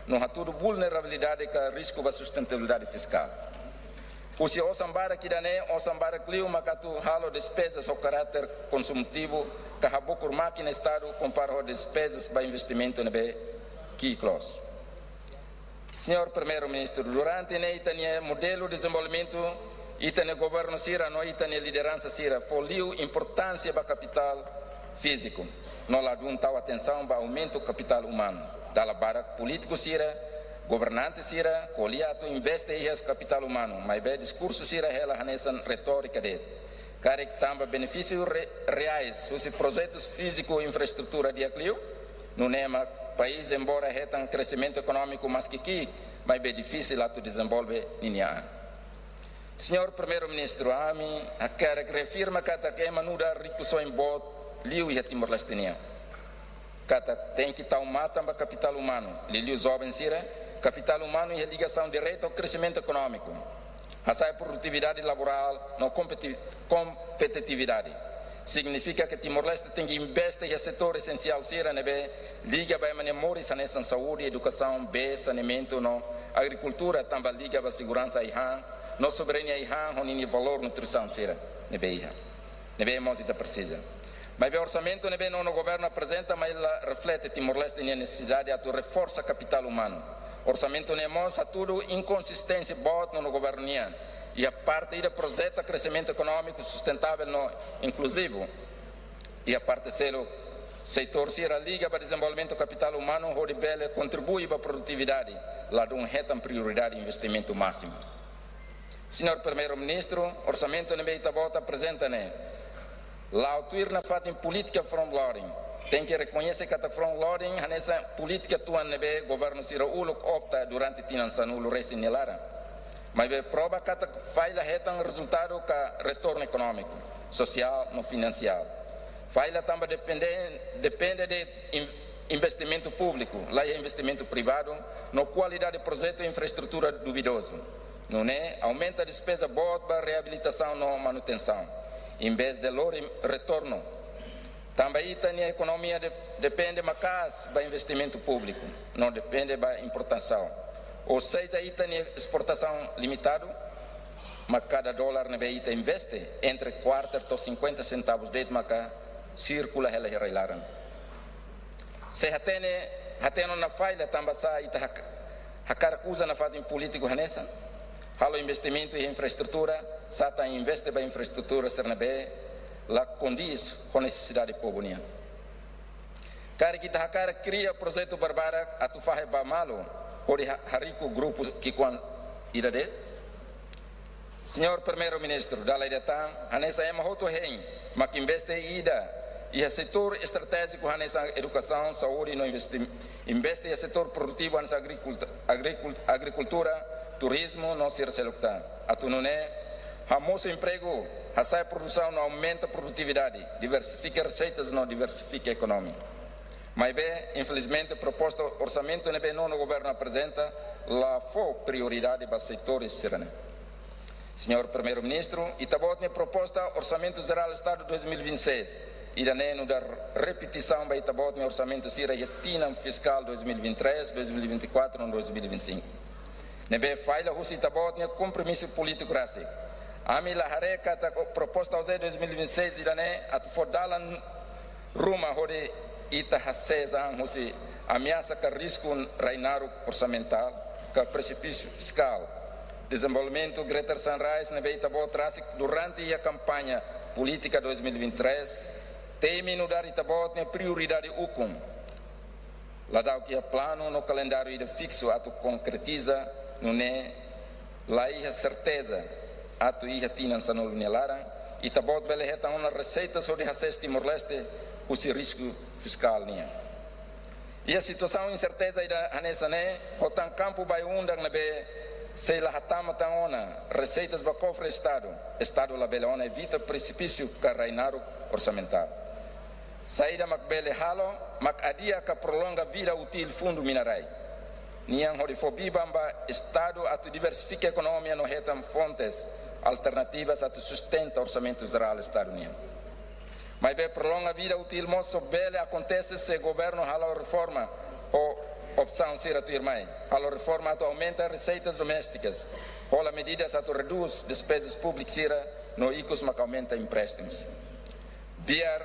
Não há tudo vulnerabilidade que risco da sustentabilidade fiscal. Se o sambara que dané o sambara clio macatu halo despesas ao caráter consumtivo que habocur máquina estado compara com despesas para investimento na quiclos. Senhor Primeiro-Ministro, durante a itania modelo de desenvolvimento itania governo sira no itania liderança sira foliu importância para capital físico. Não lá dun tal atenção para aumento do capital humano. Dala barak político sira governante sira coliato investe em capital humano, mas bem discurso sira ela nessa retórica de cara que tamba benefícios reais os projetos físico infraestrutura de aclio no nema país embora retam crescimento econômico mas que mas bem difícil ato desenvolver linha. Senhor Primeiro-Ministro, a mim a cara que refirma que a manuda rico só em bot liu e Timor-Leste kata tem que estar mata para capital humano liu jovem sira capital humano e ligação direta ao crescimento econômico. A produtividade laboral, não competitividade. Significa que Timor-Leste tem que investir em setor essencial, liga para a nessa saúde, educação, saneamento, agricultura, também liga para a segurança, não soberania, onde valor, nutrição, precisa. Mas o orçamento não o governo apresenta, mas reflete Timor-Leste a necessidade de reforçar capital humano. Orçamento mostra tudo inconsistência bot no governo e a parte do projeto de crescimento econômico sustentável no inclusivo e a parte do setor se liga para o desenvolvimento do capital humano onde bele contribui para a produtividade lá de retam prioridade de investimento máximo. Senhor Primeiro-Ministro, orçamento apresenta lá autuir na fatin política front-loading. Tem que reconhecer que a front-loading nessa política tua nebe governo sira uluk opta durante tinansan ulu resi nelara. Mas prova que falha retan resultado que retorno econômico, social, no financeiro. Falha também depende de investimento público, lá é investimento privado, no qualidade de projeto e infraestrutura duvidoso. Não é? Aumenta a despesa boa para reabilitação e manutenção, em vez de retorno. Também a economia depende mais do investimento público, não depende da importação. Ou seja, aí tem exportação limitada, mas cada dólar na BITA investe entre 4 e 50 centavos de maca circula ela reilaram. Se hateno na falha também sai a caracusa na fadem político hanessa, halo investimento em infraestrutura, sata investe para infraestrutura ser na BITA lá condiz com a necessidade do povo. Cara que cara cria projeto barbara a tu fahe ba malo, ori harico grupo que quan ida de. Senhor Primeiro-Ministro, da lei de tan, anessa é mahoto hen, mas que investe ida e o setor estratégico anessa educação, saúde, no investe em setor produtivo anessa agricultura, turismo, não ser selectado. A tu não é Hamoso emprego, a produção não aumenta a produtividade, diversifica receitas, não diversifica a economia. Mas bem, infelizmente, a proposta orçamento não o governo apresenta lá foi prioridade para setores serene. Senhor Primeiro-Ministro, Itabot a proposta orçamento geral do Estado 2026 e da repetição para Itabot o orçamento sira retina fiscal 2023, 2024 e 2025. Nebe falha o Itabot o compromisso político rásico. Ami la hareka ta proposta ao 2026 irane at fordalan ruma hore ita haseza husi ameaça que risco reinar orçamental que precipício fiscal desenvolvimento Greater Sunrise na beita boa durante a campanha política 2023 teme no dar Itabot a prioridade ukum lá dá o que é plano no calendário ida fixo ato concretiza não é lá a certeza ato ia tinan sanol nelara Itabot bele heta uma receita sobre a Timor-Leste o risco fiscal nia e a situação incerteza ida hanesa ne hotan campo vai undang na be sei lá hatama taona, receitas para cofre Estado labeleona evita precipício carrainaro orçamentário. Saída macbele halo, macadia que prolonga vida útil fundo minerai. Niang horifobia bamba Estado atu diversifica a economia no retam fontes alternativas atu sustenta orçamento geral estadunidense. Mas bem prolonga a vida útil moço bele acontece se o governo hala reforma ou opção ser atu irmãe. Hala reforma atu aumenta receitas domésticas. Hala medidas atu reduz despesas públicas no icos mas aumenta empréstimos. Biar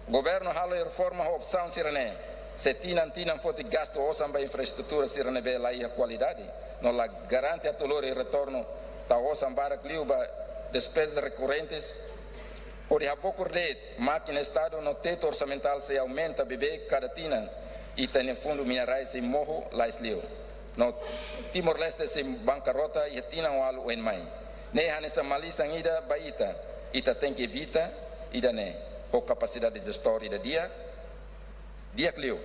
governo hala reforma opção ser né. Se tinam fote gasto osam para infraestrutura se reneve lá a qualidade, não la garante a dolor e retorno ta osam para cliuba despesas recorrentes. Ori a pouco de máquina estado no teto orçamental se aumenta bebê cada tina e tem fundo minerais se morro lá eslio. No Timor-Leste se bancarrota e tina o alu en mai. Ne hanesa malisa ida baita ita tem que evita ida ne o capacidade de gestor ida dia clio,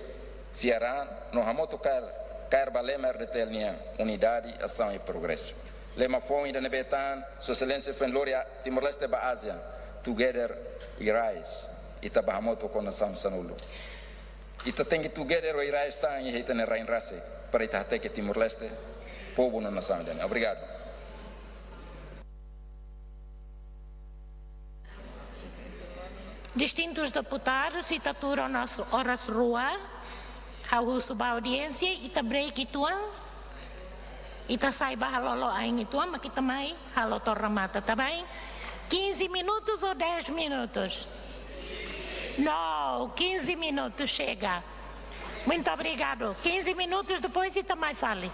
fiará no hamoto cair balema retelnia unidade, ação e progresso. Lema foi ainda nebetan, sua excelência foi gloria Timor-Leste ba Ásia, together we rise. Ita ba hamoto com nação sanulo. Ita tem que together we rise tá e ita ne rain rase para ita até que Timor-Leste povo na nação dele. Obrigado.
Distintos deputados, ita tura nas horas rua, hau suba audiência, ita break ituan, ita saiba halolo aing ituan, mas kita mai halo torramata, tá bem? 15 minutos ou 10 minutos? Não, 15 minutos chega. Muito obrigado. 15 minutos depois ita mai fale.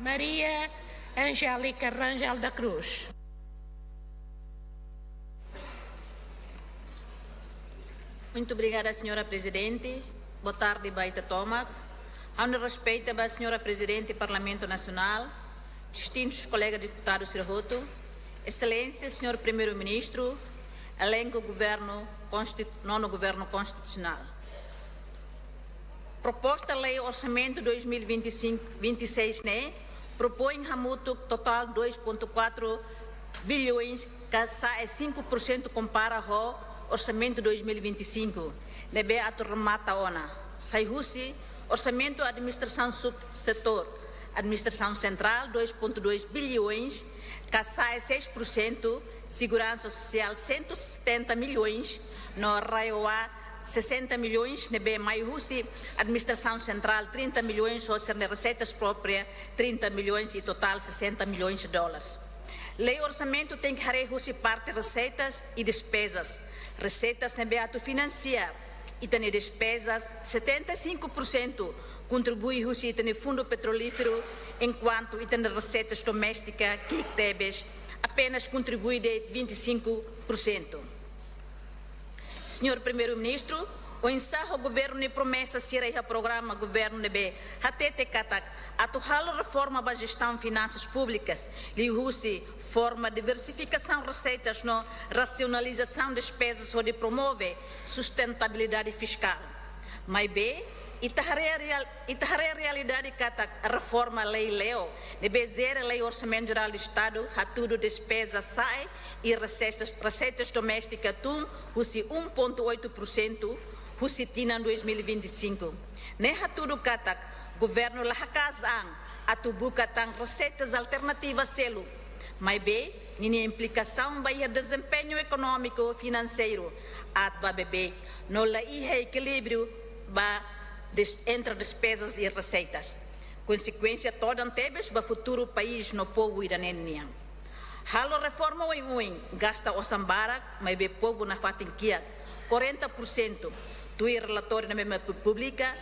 Maria Angélica Rangel da Cruz.
Muito obrigada, senhora Presidente. Boa tarde, Baita Tomac. Ao respeito da senhora Presidente do Parlamento Nacional, distintos colegas deputados Sirhoto, Excelência, senhor Primeiro-Ministro, elenco nono Governo Constitucional. Proposta Lei Orçamento 2025-26, né? Propõe ramuto total 2,4 bilhões, que é 5% compara ao Orçamento 2025. Nebe ato remata ona. Sai-husi, Orçamento Administração Subsetor, Administração Central 2,2 bilhões, que é 6%, Segurança Social 170 milhões, no Raioá 60 milhões, nebe Maihusi, Administração Central 30 milhões, ou seja, receitas próprias 30 milhões e total 60 milhões de dólares. Lei Orçamento tem que rehusi parte receitas e despesas. Receitas nebe ato financia e tem despesas 75% contribui husi tem fundo petrolífero, enquanto e tem receitas domésticas que tebes apenas contribui de 25%. Senhor Primeiro-Ministro, o ensaio governo ne promessa ser o programa governo nebe hatete katak atual reforma da gestão finanças públicas li husi forma diversificação receitas no racionalização despesas onde promove sustentabilidade fiscal. Mas bem, a realidade katak a reforma lei leo nebe zero lei orçamento geral do Estado a tudo despesa sai e receitas domésticas tum husi 1,8% husi tina 2025. Neha tudo katak governo la hakazang atubu katang receitas alternativas selo. Mas bem, nini implicação vai desempenho econômico financeiro atba bebê no la equilíbrio ba entre despesas e receitas. Consequência toda antebes para o futuro país no povo iranês. Halo reforma oin gasta o sambara, mas o povo na fatinquia 40% do relatório na mesma pública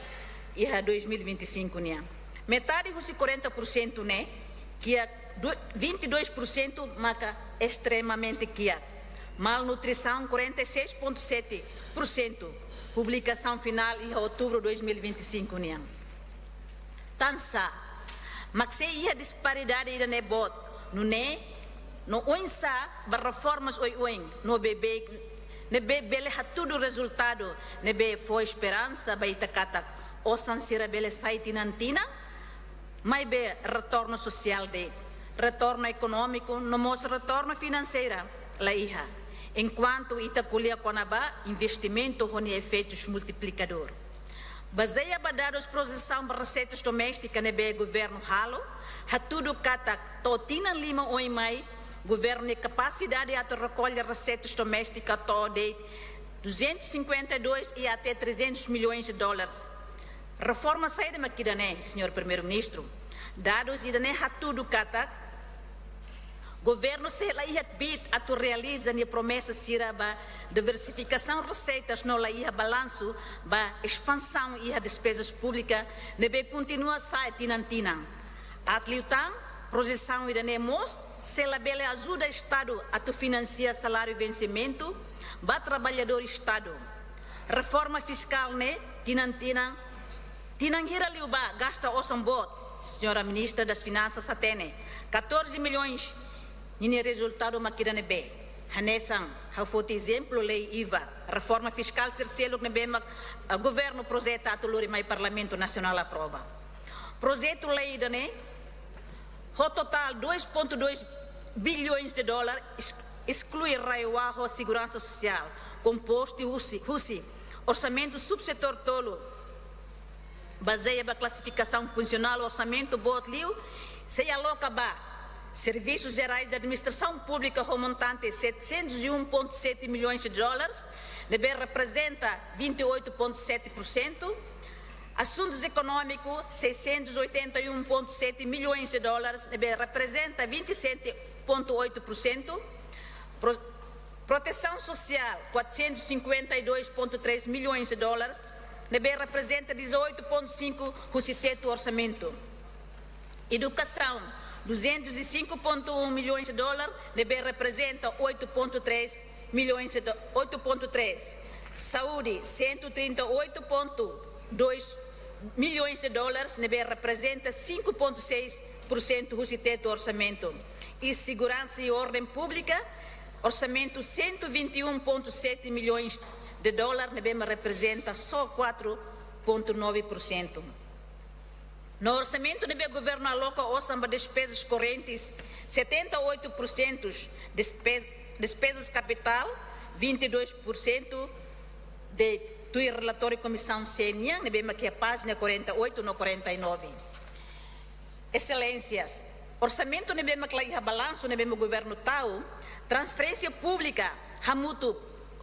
e a 2025 né. Metade dos 40% né, que é 22% marca extremamente que é malnutrição 46,7%. Publicação final em outubro de 2025. Tansa, mas se a disparidade ainda é bot, não é? No onsa, para reformas no bebê, bele tudo resultado, nebe foi esperança, baita katak, o sansira bele sai tinantina, mas be retorno social de, retorno econômico, no mostra retorno financeiro, la iha. Enquanto Itaculia Conabá, investimento com efeitos multiplicador. Baseia a dados projeção de receitas domésticas no governo halo, a tudo katak totina lima oimai, governo de capacidade de recolher receitas domésticas de 252 e até 300 milhões de dólares. Reforma saída maquidané, senhor primeiro-ministro. Dados idané a tudo katak. Governo se laia bit atu realiza a promessa sira ba diversificação receitas no laia balanço ba expansão e a despesas públicas nebe continua sai tinantina. Atliutan projeção iranemos se la bele ajuda Estado a tu financiar salário e vencimento ba trabalhador Estado. Reforma fiscal ne tinantina tinangira liuba gasta osambot senhora ministra das Finanças atene 14 milhões nini resultado makirane be. Hanesan, ha foto exemplo lei IVA, reforma fiscal cercelo que nebe governo projeto atoluri mai Parlamento Nacional aprova. Projeto lei dane, o total 2,2 bilhões de dólares exclui raiwa ho segurança social, composto husi, orçamento subsetor tolo, baseia ba classificação funcional orçamento botliu, se aloca ba Serviços Gerais de Administração Pública com montante 701,7 milhões de dólares, deve representa 28,7%. Assuntos Econômicos, 681,7 milhões de dólares, deve representa 27,8%. Proteção Social, 452,3 milhões de dólares, deve representa 18,5% do teto orçamento. Educação, 205,1 milhões de dólares, representa 8,3 milhões de 8,3. Saúde, 138,2 milhões de dólares, representa 5,6% do teto do orçamento. E segurança e ordem pública, orçamento 121,7 milhões de dólares, representa só 4,9%. No orçamento do governo aloca para despesas correntes 78%, despesas capital 22% do relatório comissão CNIA, que é a página 48 no 49. Excelências, orçamento que é balanço do governo tal, transferência pública hamutu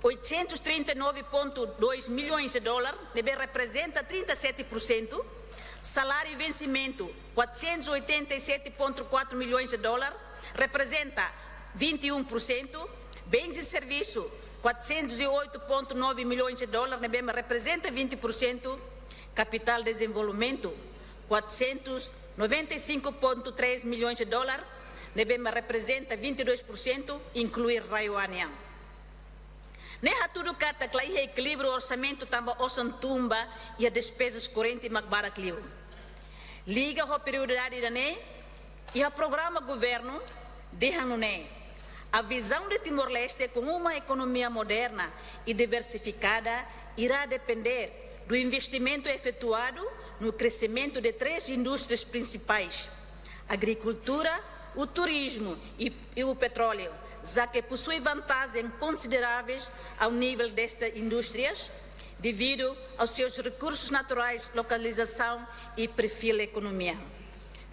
839,2 milhões de dólares, representa 37%. Salário e vencimento, 487,4 milhões de dólares, representa 21%. Bens e serviços, 408,9 milhões de dólares, representa 20%. Capital de desenvolvimento, 495,3 milhões de dólares, representa 22%, incluir Raio Anian. Neha tudo kata que o equilíbrio orçamento também osan tumba e a despesas correntes magbara clio. Liga a prioridade da ne e a programa governo deixa-no ne. A visão de Timor-Leste com uma economia moderna e diversificada irá depender do investimento efetuado no crescimento de 3 indústrias principais: agricultura, o turismo e o petróleo, já que possui vantagens consideráveis ao nível destas indústrias, devido aos seus recursos naturais, localização e perfil da economia.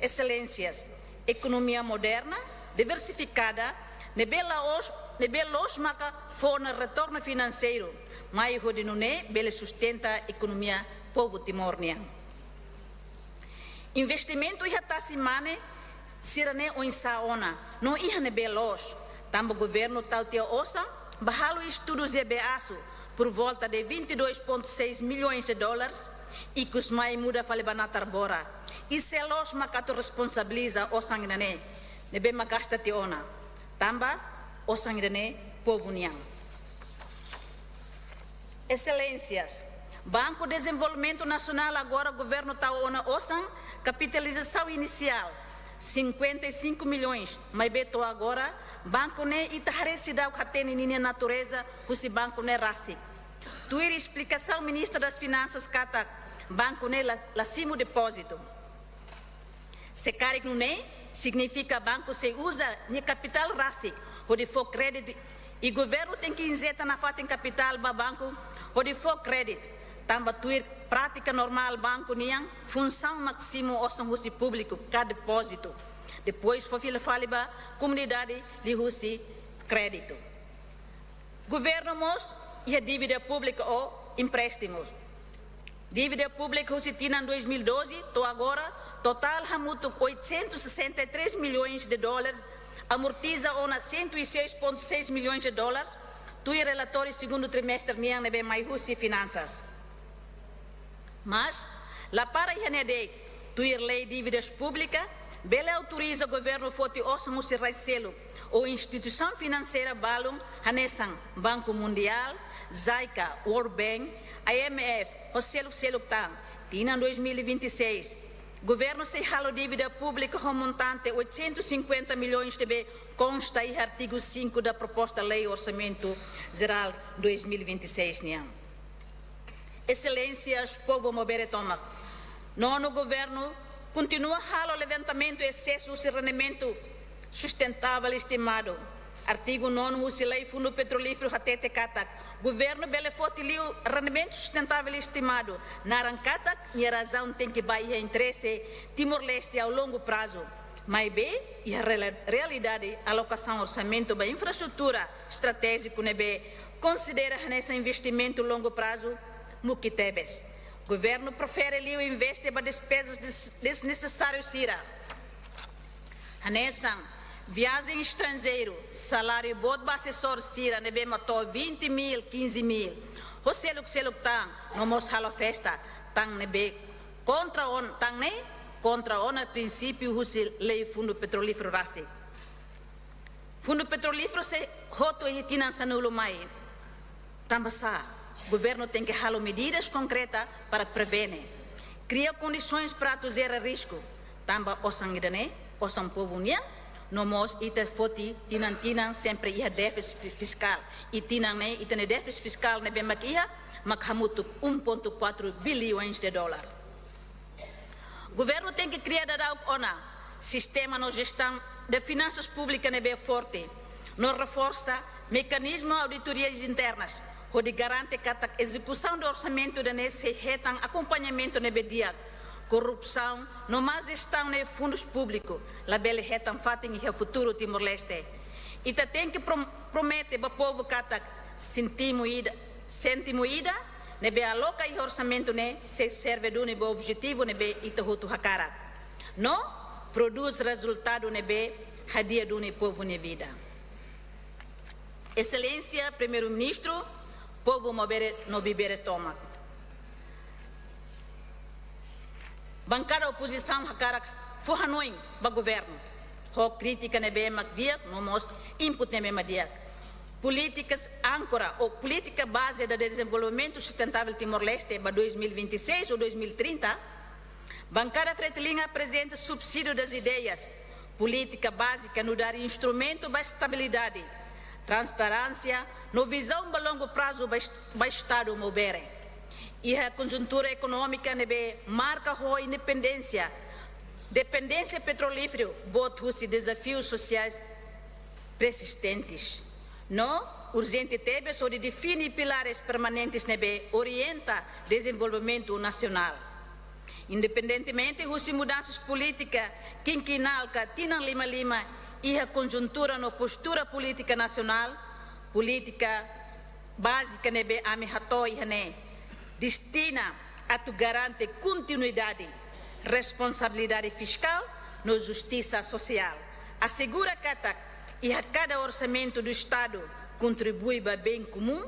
Excelências, economia moderna, diversificada, nebelos maka forna retorno financeiro, mas rodinune bele sustenta a economia povo timornian. Investimento e tasimane sirane o insaona, não ihane belos. Tambo governo tal tia osa, bahalo estudos e beaço por volta de 22,6 milhões de dólares e que os mais muda falebanatar bora. E selos macato responsabiliza o sangrane, nebe magasta tiona. Tamba o sangrane povo niang. Excelências, Banco de Desenvolvimento Nacional agora governo tal ona osan, capitalização inicial 55 milhões, mas beto agora, banco ne itaharecida o catene ninha natureza, o banco ne rassi. Tuir explicação ministra das Finanças kata, banco ne lacimo depósito. Se carik no ne, significa banco se usa ni capital rassi, onde for crédito, e governo tem que injetar na fata em capital ba banco, onde for crédito. Tamba tuir prática normal banco niang função máximo osam husi público cada depósito. Depois foi faliba comunidade li husi crédito. Governo mos e a dívida pública ou empréstimos. Dívida pública husi tina em 2012, to agora total hamuto 863 milhões de dólares, amortiza ona 106,6 milhões de dólares. Tuir relatório segundo trimestre niang nebe mai husi finanças. Mas, lá para a tuir lei de dívidas públicas, bele autoriza o governo foti osmo se raicelo ou instituição financeira balum, hanesan Banco Mundial, Zaica, World Bank, IMF, o selo tan, tina 2026. Governo se halo dívida pública com montante 850 milhões de B, consta em artigo 5 da proposta Lei Orçamento Geral 2026, niam. Excelências, povo mobere toma. Nono governo continua halo levantamento e excesso de rendimento sustentável estimado. Artigo 9 da Lei Fundo Petrolífero Hatete Katak. Governo bele fotiliu rendimento sustentável estimado. Narankatak e a razão tem que baixar interesse Timor-Leste ao longo prazo. Mas bem, e a realidade, a alocação orçamento da infraestrutura estratégica nebe considera nesse investimento a longo prazo Mukitebes. Governo prefere ali o investir para despesas desnecessárias sira. Anesan, viagem estrangeiro, salário bot assessor sira, nebe matou 20 mil, 15 mil. O selo que tang, no mos halo festa, tang nebe contra on, tang ne, contra o princípio husi lei fundo petrolífero rasti. Fundo petrolífero se roto e tinan sanulo mai. Tambasa, o governo tem que halar medidas concretas para prevenir. Cria condições para reduzir o risco. Tamba osang idane, osang povo nia, nomos ita foti tinan sempre ia déficit fiscal. E tinan ne ita ne déficit fiscal ne bem makia, makhamutuk 1,4 bilhões de dólares. O governo tem que criar sistema de gestão de finanças públicas ne bem forte, no reforça mecanismos de auditorias internas, onde garante que a execução do orçamento de se retam acompanhamento ne bem dia, corrupção, no mais gestão de fundos públicos, la bela retam fatem e o futuro Timor-Leste. E tem que prometer para o povo que sentimoida, nebe aloca e orçamento ne se serve do nebe objetivo nebe itahutu hakara. No produz resultado nebe hadia do ne povo ne vida. Excelência Primeiro-Ministro, povo no bibere toma. Bancada oposição hakara forranoin ba governo. Ho crítica nebe magdia, nomos input nebe magdia. Políticas âncora ou política base do desenvolvimento sustentável Timor-Leste para 2026 ou 2030, bancada fretilhinha apresenta subsídio das ideias, política básica no dar instrumento para estabilidade, transparência, no visão a longo prazo para Estado mobere. E a conjuntura econômica nebe marca a independência, dependência petrolífera, botam-se desafios sociais persistentes. No, urgente tebe sobre define pilares permanentes nebe orienta desenvolvimento nacional. Independentemente de mudanças políticas quinquenal que tinham lima e a conjuntura no postura política nacional, política básica nebe amihato e hane destina a tu garante continuidade, responsabilidade fiscal no justiça social, assegura que a cada orçamento do Estado contribui para o bem comum,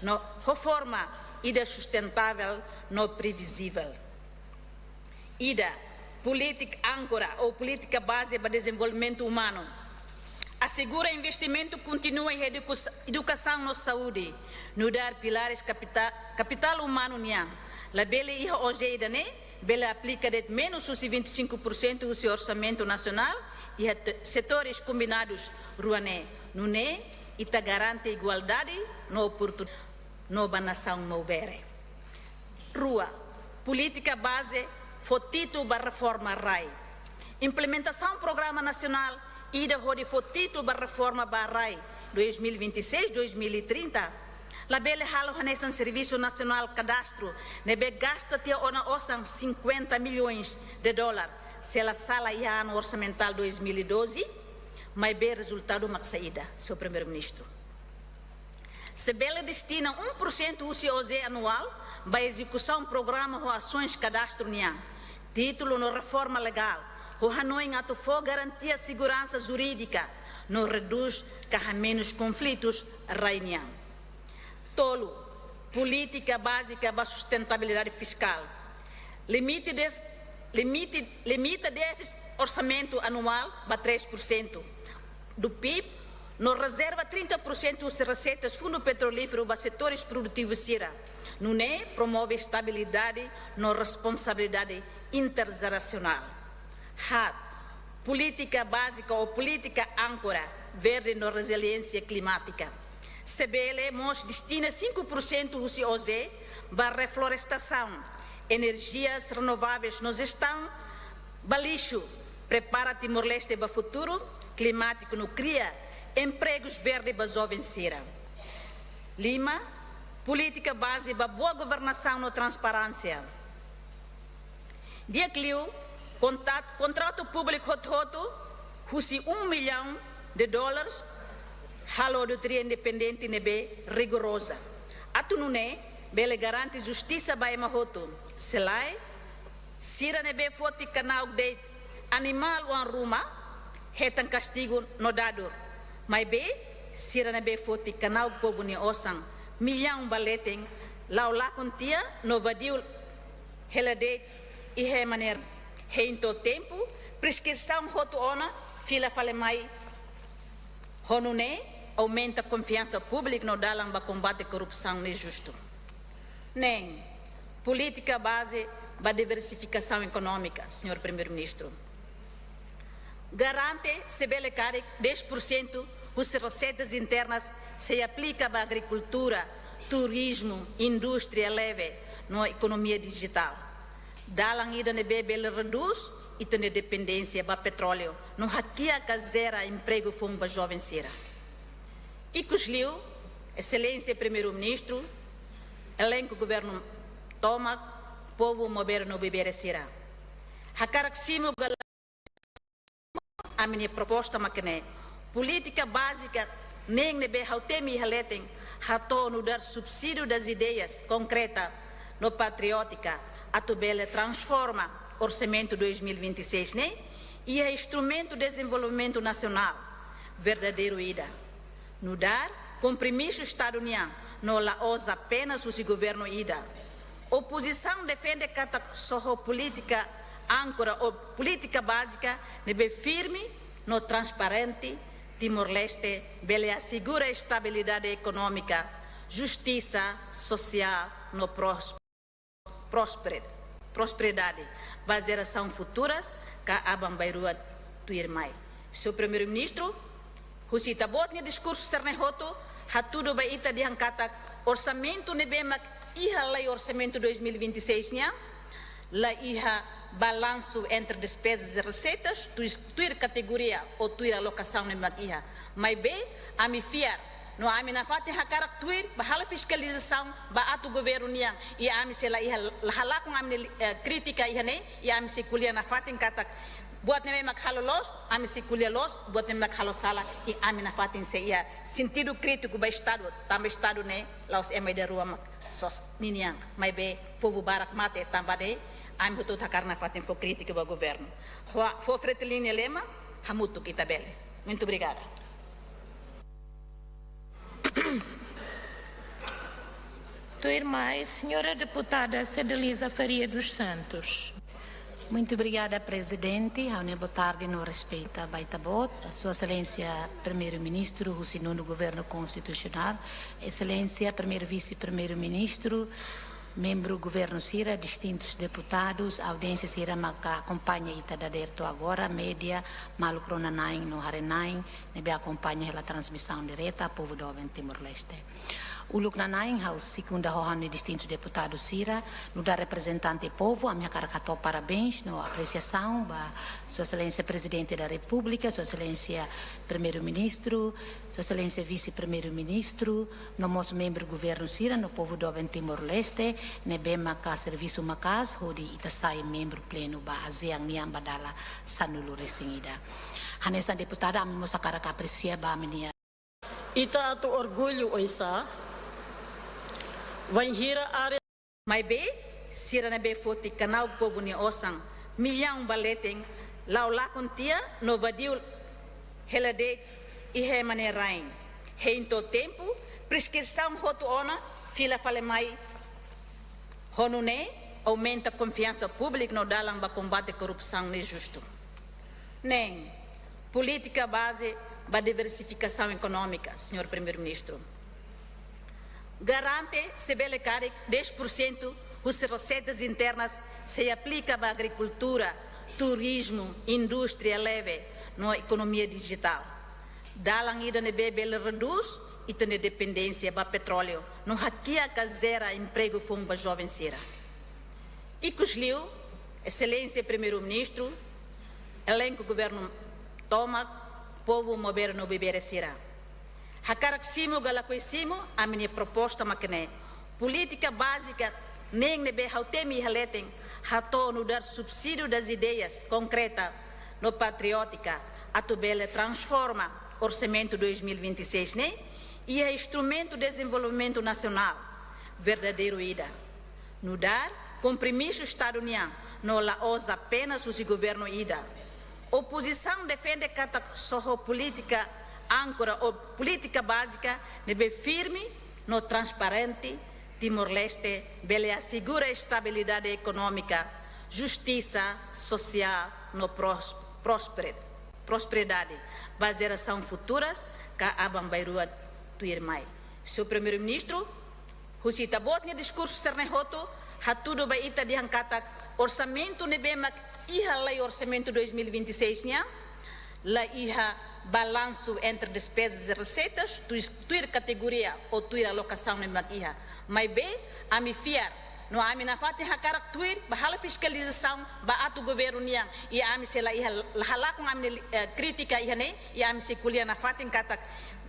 na reforma ida sustentável, no previsível. Ida, política âncora ou política base para desenvolvimento humano. Assegura investimento contínuo em educação na saúde, no dar pilares capital humano nian. La bela iha hoje né, bela aplica de menos os 25% do seu orçamento nacional e setores combinados ruané, nuné, e ta garante igualdade no oportunidade, no nação moubere. Rua, política base, fotito para reforma RAI. Implementação programa nacional, ida hodi fotito para reforma para RAI 2026-2030. La bele halo hanesan Serviço Nacional Cadastro, nebe gasta tia ona osam 50 milhões de dólares. Se ela sala ia ano orçamental 2012, mas bem resultado uma saída, seu primeiro-ministro. Se bela destina 1% do COZ anual para execução programa ou ações cadastro nian, título no reforma legal, o Hanoi atofou garantia segurança jurídica, no reduz que menos conflitos rainian. Tolo, política básica para sustentabilidade fiscal, limita déficit orçamento anual para 3% do PIB, no reserva 30% das receitas fundo petrolífero para setores produtivos CIRA. Não é promove estabilidade no responsabilidade intergeracional. HAT, política básica ou política âncora verde no resiliência climática. CBL destina 5% do COZ para reflorestação, energias renováveis nos estão balixo, prepara Timor-Leste para o futuro climático, no cria empregos verdes para jovens Sira. Lima, política base para boa governação no transparência. Dia Clio, contrato público roto, husi $1 milhão, halo auditoria independente nebe rigorosa. Atunune, bele garante justiça para emahoto. Selai, Sira nebe foti canal de animal wan ruma, hetan castigo no dado. Mas be, Sira nebe foti canal povo ni osang, milhão baleteng, lau lakontia no vadiu helade e he maner. Em todo tempo, prescrição rotuona, fila falemai, honune, aumenta a confiança pública no dalam para combate a corrupção injusto. Nem política base para diversificação econômica, senhor primeiro-ministro. Garante sebele caric 10% das receitas internas se aplica para a agricultura, turismo, indústria leve, na economia digital. Dalang ida ne bebel reduz e tem dependência para petróleo. Não hackeia casera emprego fundo para jovens sira. E cusliu, excelência primeiro-ministro, elenco governo toma, povo mover no beber sira. Hakaraksimo a minha proposta maquene política básica nem nebe hautemi haleten hato no dar subsídio das ideias concreta no patriótica a tubele transforma orçamento 2026 né e é instrumento de desenvolvimento nacional verdadeiro ida no dar compromisso estado-união no la osa apenas o governo ida oposição defende cata soho política âncora ou política básica deve firme no transparente Timor-Leste, bele assegura a estabilidade econômica, justiça social no prosperidade, para geração futuras que abam bairua do irmão. Seu primeiro-ministro, Husita botnya discurso sernehoto, hatudo baita diangkata orçamento nebemak iha lei orçamento 2026 nya, la iha balanço entre despesas e receitas, tuir categoria ou tuir alocação nebemak iha. Mas bem, a me fiar, no a me na fati hakarak tuir, bahala fiscalização, baatu governo nya, e a me se la iha halakong a me crítica iha ne, e a me se kulia na fati katak, buat neme makhalo los, a me se kulia los, buat neme makhalo sala, e a me na fati se ia sentido crítico ba estado, também estado ne, laos emai da rua mak sos niniang, mas bem, povo barak mate também a me botou tacar na fati for crítica do governo. For fretelinha lema, hamuto kita bele. Muito obrigada.
Tua irmã, senhora deputada Cedelisa Faria dos Santos.
Muito obrigada, presidente. Boa tarde, no respeito a Baitabot, a Sua Excelência Primeiro-Ministro, o Senhor do Governo Constitucional, Excelência Primeiro Vice-Primeiro-Ministro, membro do Governo Sira, distintos deputados, audiência Sira que acompanha Itadaderto agora, média, Malucrona Nain, no Harenain, nebe acompanha a transmissão direta ao povo do Timor-Leste. O Lucnanain, o segundo rohan de distintos deputados Sira, no da representante povo, a minha caracato parabéns, no apreciação, ba Sua Excelência Presidente da República, Sua Excelência Primeiro-Ministro, Sua Excelência Vice-Primeiro-Ministro, no nosso membro do governo Sira, no povo do Timor-Leste, nebema ka serviço macas, onde itasai membro pleno ba azeang niang badala sanulu resingida. Hanessa deputada, a minha moça caraca aprecia ba a minha
ita ato orgulho oisa vai hira área
Mas bem, Sira nebe foti canal povo ni osang milhão baleteng lau lakon tia no vadiu helade e he manerain. Em todo tempo, prescrição rotuona, fila falemai honune, aumenta a confiança pública no dalam para combate a corrupção injusto. Nem política base para diversificação econômica, senhor primeiro-ministro. Garante sebele caric 10% das receitas internas se aplica para a agricultura, turismo, indústria leve, na economia digital. Dalang ida ne bebel reduz e tem dependência para petróleo. Não hackeia casera emprego fundo para jovens sira. E cusliu, excelência primeiro-ministro, elenco governo toma, povo mover no beber sira. Hakaraksimo galakwesimo, a minha proposta maquene política básica nem nebe hautemi haleten hato no dar subsídio das ideias concreta no patriótica a tubele transforma orçamento 2026 né e é instrumento de desenvolvimento nacional verdadeiro ida no dar compromisso estado-união no la osa apenas o governo ida oposição defende cata soho política âncora ou política básica deve firme no transparente Timor-Leste, bele assegura a estabilidade econômica, justiça social no prosperidade, para geração futuras, que abam bairua tuir mai. Seu primeiro-ministro, Husi Tabot, ni discurso sernehoto, hatudo ba ita diangkatak orçamento nebemak iha lei orçamento 2026 nya, la iha balanço entre despesas e receitas, tuir categoria ou tuir alocação nebemak iha. Mas bem, a me fiar, no ami na fati hakarak tuir, bahala fiscalização, ba atu governo niang, e ami se la iha halak ami kritika iha ne, e ami se kuliah na fati katak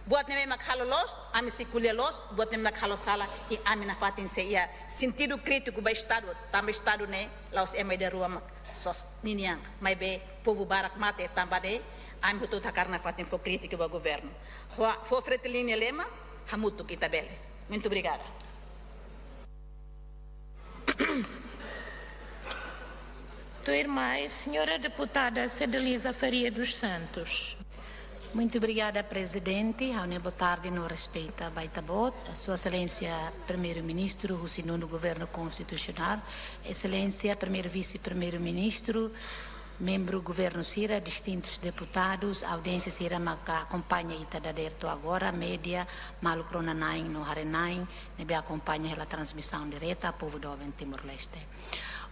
buat neme makhalo los, ami se kuliah los, buat neme makhalo sala, e ami na fati se ia sentido crítico ba estado, também estado ne, laos emai da rua mak sos niniang, mas bem, povo barak mate tambade, ami hutu takar na fati fo crítico ba governo. Fo fretilini lema, hamutu kitabele. Muito obrigada.
Tuir mais, senhora deputada Cedelisa Faria dos Santos.
Muito obrigada, presidente. Boa tarde, no respeito Baitabot, Sua Excelência Primeiro-Ministro, Rusinuno Governo Constitucional, Excelência Primeiro Vice-Primeiro-Ministro, membro do Governo Sira, distintos deputados, audiência Sira que acompanha Itadaderto agora, média, Malucrona Nain, no Harenain, nebe acompanha a transmissão direta ao povo do Timor-Leste.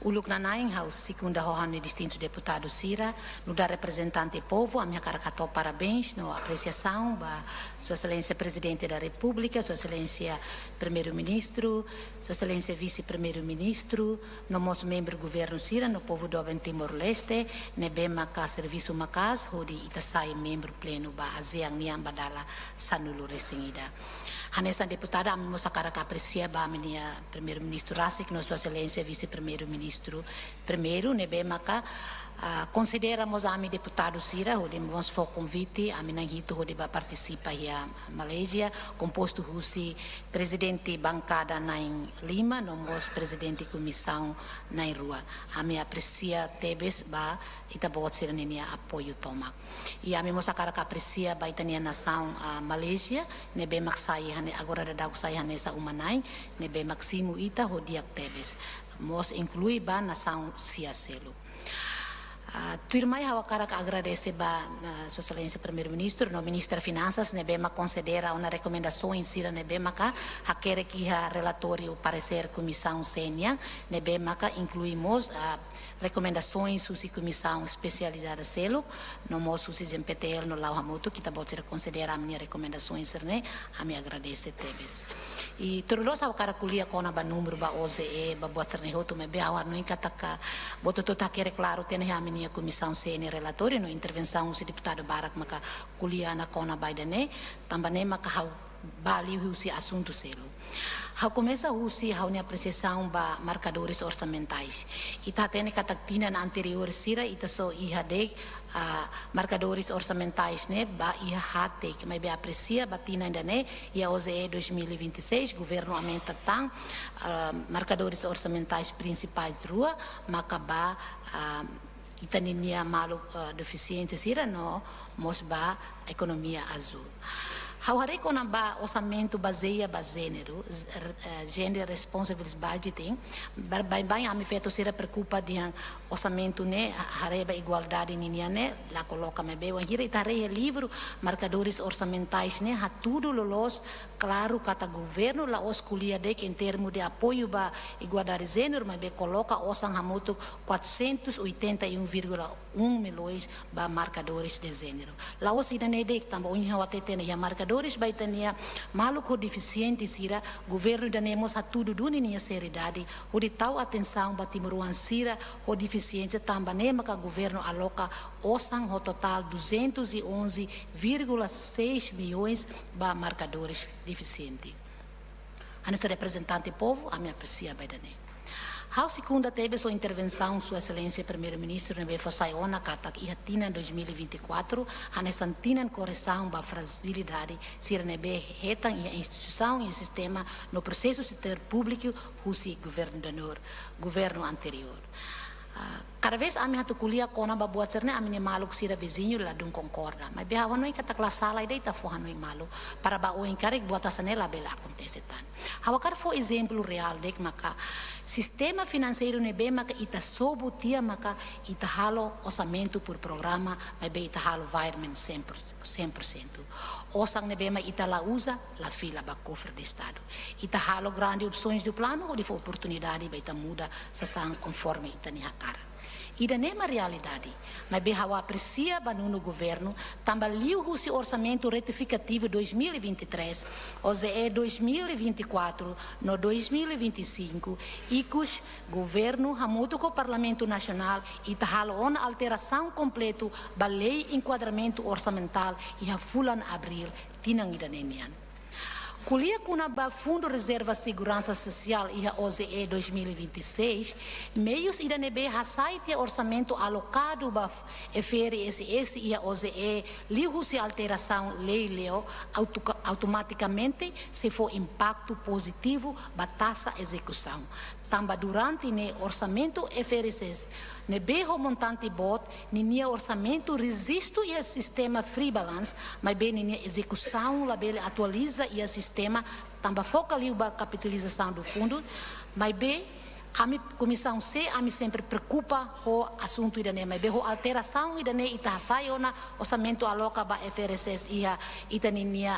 O Lucnanain, a segunda rohane distintos deputados Sira, no da representante povo, a minha caracato parabéns, no apreciação, ba Sua Excelência Presidente da República, Sua Excelência Primeiro-Ministro, Sua Excelência Vice-Primeiro-Ministro, no nosso membro do Governo Sira, no povo do Timor-Leste, nebe maka serviço macas, onde itasai membro pleno ba azeang niang badala sanulo resingida. Hanessa deputada, a minha cara que aprecia a minha primeiro-ministro Rasik, Sua Excelência Vice-Primeiro-Ministro primeiro, nebe maka consideramos a minha deputado Sira, onde vamos for convite a minha hito onde vai participar a Malásia, composto Rusi presidente bancada na Lima, nós presidente comissão na Rua. A minha aprecia tebes ba itabot sira niya apoio toma. E a minha cara que aprecia ba itania nação a Malásia, nebe maksai agora da usai nessa umanai, nebe maksimo ita hodiak tebes. Mos inclui ba nação siaselo. Tuirmai hawa cara que agradece ba Sua Excelência Primeiro-Ministro, no Ministro das Finanças, nebema considera uma recomendação em Sira nebema ka hakere que a relatório parecer comissão sênia, nebema ka incluímos recomendações susi comissão especializada selo, no moço susi MPTL no lauhamuto que pode ser considerar a minha recomendações né, a me agradece tebes. E turulos hawa cara kulia kona ba número ba OZE ba buat sernehoto mebe hawa no inkataka boto to hakere claro tene a minha comissão CN relatório no intervenção do deputado Barak maka kuliah na kona Biden também maka hau bali husi assunto selo. Hau começa husi hau ne apreciação ba marcadores orçamentais. Ita tene kataktina na anterior sira ita so ihade marcadores orçamentais né ba iha hate que mai be aprecia batina ainda né e a OZE 2026 governo aumenta tang marcadores orçamentais principais rua maka ba itaninia malu deficiência sira no mosba economia azul. Hauhare kona ba orçamento baseia ba gênero, gender responsible budgeting, bem a me feito sira preocupa de orçamento né, hareba igualdade ninia né, lá coloca me bem, hira itare livro marcadores orçamentais né, ha tudo lolos claro kata governo la osculia de que em termos de apoio ba igualdade gênero, mas bem coloca osang hamuto 481,1 milhões ba marcadores de gênero. Lá os idane de que também unha watete né marcadores baitania maluco deficiente sira governo danemos a tudo duni nia seriedade o de tal atenção batimuruan sira o deficiência também maka governo aloca osang o total 211,6 milhões ba marcadores deficiente. Anessa representante povo a me aprecia baitane. Hau segunda teve sua intervenção, Sua Excelência Primeiro-Ministro, nebe Fossaiona, Katak Ihatina 2024, Hanesantinan correção da fragilidade, Sira nebe retan e a instituição e o sistema no processo setor público, Husi governo anterior. Cada vez ami hatu kuliah kona ba buat serne ami ne maluk sira vizinho lá dum concorda. Mas beha wanoi kata kelas sala ida ita fo hanoi malu para ba o encarreg buat asanela bela acontece tan. Hawakar fo exemplo real dek maka sistema financeiro ne be maka ita sobu tia maka ita halo orçamento por programa, mas be ita halo environment 100%. Osang ne be ma ita la usa la fila ba cofre de estado. Ita halo grande opções do plano ou de oportunidade ba ita muda sasang conforme ita ni hakara. Ida nem a realidade, mas bem how aprecia no governo, também o orçamento retificativo 2023, ou seja, 2024, no 2025, e que o governo, junto com o Parlamento Nacional, e uma alteração completa da lei de enquadramento orçamental e a fulan abril, tinang ida nenian. Kuliah kuna ba Fundo Reserva Segurança Social e a OZE 2026, meios ida nebe hasaite orçamento alocado ba FRSS e a OZE lihu-se alteração lei leo automaticamente se for impacto positivo ba taxa execução. Tamba durante ne orçamento FRSS ne berro montante bot ne orçamento resisto e a sistema free balance mas bem ne execução la bele atualiza e a sistema tamba foca ali a capitalização do fundo mas bem a minha comissão C a mim sempre preocupa o assunto ida ne mas bem alteração ida ne ita sai ona orçamento aloca ba FRSS e a ita ne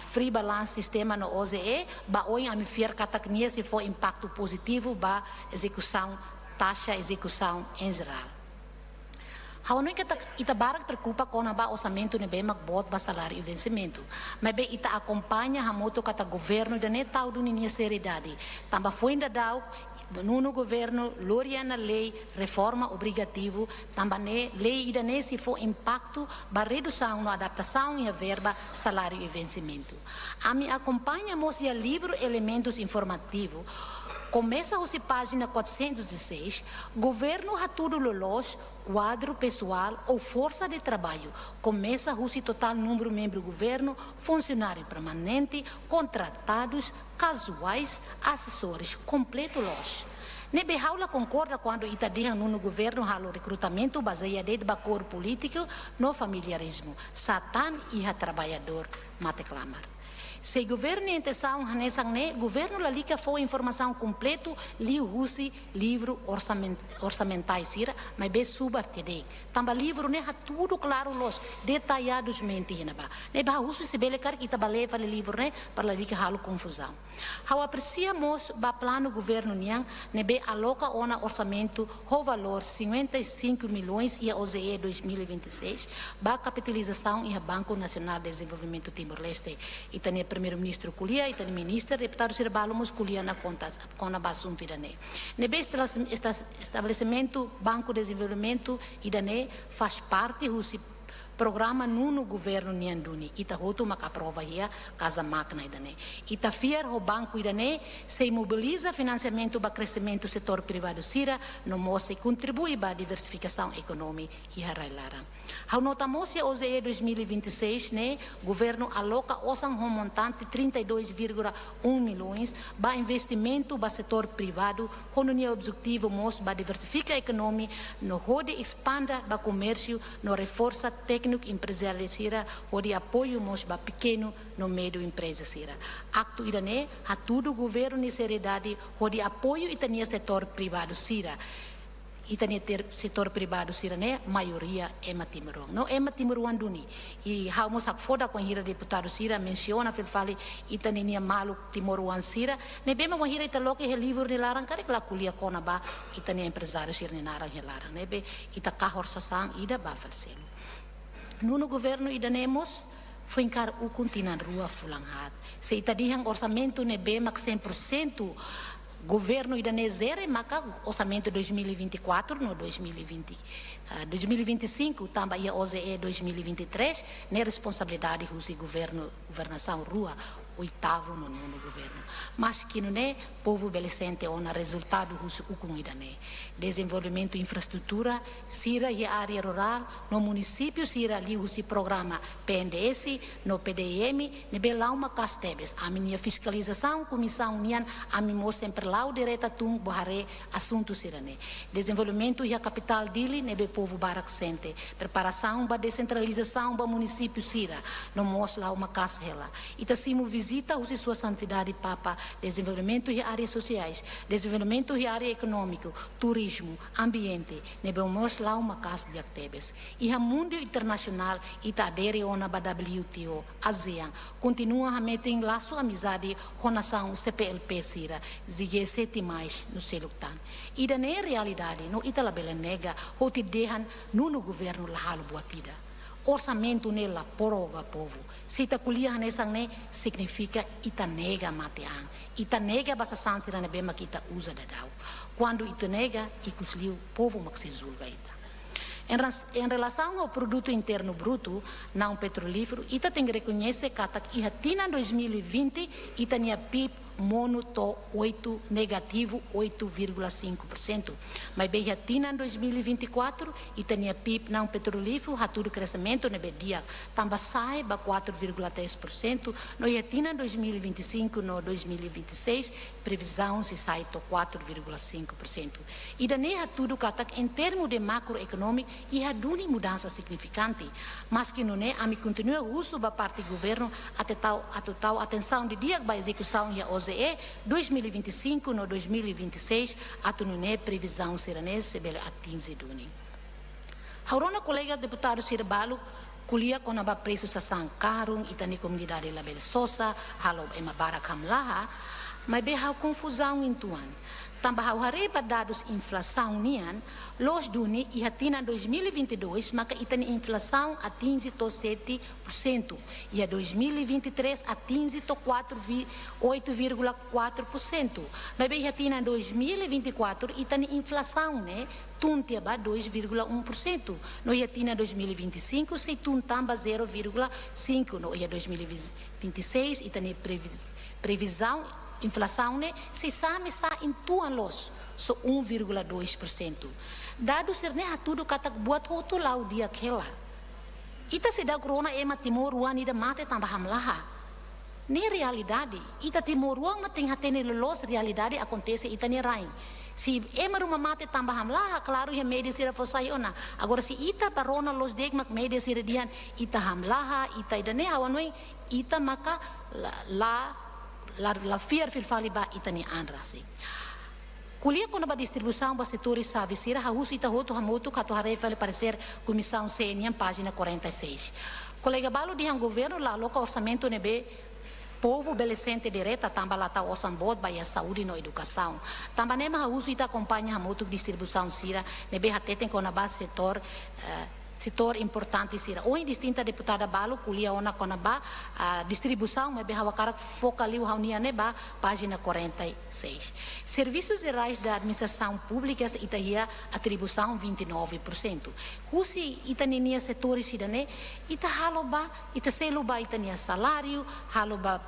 free balance sistema no OZE ba oi a mim fier kataknia se for impacto positivo ba execução taxa execução em geral. Haunoi que ita barak preocupa com a orçamento ne bem magbot ba salário e vencimento, mas bem ita acompanha a moto kata governo da ne tal do ninha seriedade. Tamba foi ainda dau no governo loriana lei reforma obrigativo tamba ne lei ida ne se for impacto ba redução na adaptação e a verba salário e vencimento. A me acompanha mos ia livro elementos informativos. Começa a página 406, governo ratudo lolos, quadro pessoal ou força de trabalho. Começa a total número de membro do governo, funcionário permanente, contratados, casuais, assessores, completo los. Nebe haula concorda quando itadihan no governo halo recrutamento baseado de cor político no familiarismo. Satan e a trabalhador mate clamar. Se o governo intenção hanesang ne, governo lalika foi informação completo li husi livro orçamentais sira, mas be subar tede. Tamba livro ne ha tudo claro los detalhados mente hinaba. Ne ba husi se bele kar kita baleva le livro ne para lalika halo confusão. How apreciamos ba plano governo niang ne be aloca ona orçamento o valor 55 milhões e a OZE 2026 ba capitalização e a Banco Nacional de Desenvolvimento Timor-Leste e tane primeiro-ministro Kuliah e tane ministro deputado Sirbalo mos Kuliah na conta com a assunto idane. Nebe estabelecimento Banco de Desenvolvimento idane faz parte husi programa no governo nianduni ita hoto mak aprova ia casa máquina idane ita fier o banco idane se mobiliza financiamento para crescimento setor privado sira no mose contribui para diversificação econômica e harailara. Ao notamos a OZE 2026 né governo aloca osang montante 32,1 milhões para investimento para setor privado com o objetivo mos para diversificar a economia no rode expanda para comércio no reforça técnico empresarial sira ou de apoio mos ba pequeno no meio empresa sira. Acto irane a tudo governo de seriedade ou de apoio itania setor privado sira. Itania setor privado sira ne maioria é matimuruan. Não é matimuruan duni. E hamos hak foda com hira deputado sira menciona fale itania malu timuruan sira. Ne bema com hira italoke he livro ni larang kare la kuliah kona ba itania empresário sira ni narang he larang. Ne be ita kahor sasang ida ba falselo. No governo idanemos foi encar o continente rua fulanghat. Se itadihang orçamento ne bemak 100% governo idanezere maka orçamento 2024 no 2025 tamba ia OZE 2023 ne responsabilidade husi governação rua oitavo no nono governo. Mas que não é povo belecente ou na resultado russo ucunida né. Desenvolvimento infraestrutura, sira e área rural, no município sira ali o programa PNDS, no PDM, nebe lá uma castebes. A minha fiscalização, comissão nian, a mim sempre lá o direito tum bohare assunto sira né. Desenvolvimento e a capital dele, nebe povo baracsente. Preparação para descentralização para município sira, no mostra lá uma casa ela. E tacimo visita o sua santidade papa, desenvolvimento e áreas sociais, desenvolvimento e área econômica, turismo, ambiente, nebe mostra lá uma casa de actebes. E a mundo internacional e ta adere ona ba WTO, ASEAN, continua a meter em laço amizade com nação CPLP sira, zige sete mais no seluktan. E da ne realidade, no italabela nega, o te dehan no governo lahalo buatida. Orçamento nela prova povo. Se ita kuliah nesang ne significa ita nega mateang. Ita nega basa sansira na bema kita usa dadau. Quando ita nega, ikusliu povo maksizulga ita. Em relação ao produto interno bruto, não petrolífero, ita tem que reconhecer que ihatina 2020 ita tinha PIB mono to 8 negativo 8,5%. Mas bem ihatina 2024 ita tinha PIB não petrolífero, haturo crescimento nebe dia tamba sai ba 4,3%, no ihatina 2025 no 2026 previsão se sai to 4,5%. E daí haturo katak em termos de macroeconômico e há duni mudança significante, mas que não é, a mim continua o uso da parte do governo até tal atenção de dia para execução e a OZE 2025 no 2026 até não é previsão seranês se bela atinge duni. Haurona colega deputado Sirbalo kuliah com a preço sa sangkarung itani comunidade label sosa halo ema barakam laha, mas behau confusão intuan. Tambah hariba dados inflação nian, los duni ihatina 2022 maka itani inflação atinge to 7% e a 2023 atinge to 8,4%. Mas bem ihatina 2024 itani inflação né tuntia ba 2,1%. No ihatina 2025 se tuntamba 0,5%. No ia 2026 itani previsão inflação né se sabe está em tuan los so 1,2%. Dado ser né tudo kata buat hotu lau dia kela. Ita se da corona ema timor ruan ida mate tambah hamlaha. Ne realidade ita timor ruan mating hatene los realidade acontece ita ne rain. Si ema ruma mate tambah hamlaha claro ya media sira fosaiona. Agora si ita barona los degmak media sira dian ita hamlaha ita ida ne hawanoi ita maka la fiar filfaliba itani anrasi. Kuliah com a distribuição dos setores savisira hausu ita hoto hamoto kato harefa parecer comissão CNM página 46. Colega Balo dihan governo la loca orçamento nebe povo belecente direta tamba lata osambod baya saúde no educação. Tamba nema hausu ita acompanha hamoto distribuição sira nebe hateten com a base setor importante sira. Oi distinta deputada Balo kuliah ona com a distribuição mas behawakarak focaliu haunia neba página 46. Serviços gerais da administração pública itahia atribuição 29%. Husi itania setores sira ne ita haloba ita seluba itania salário haloba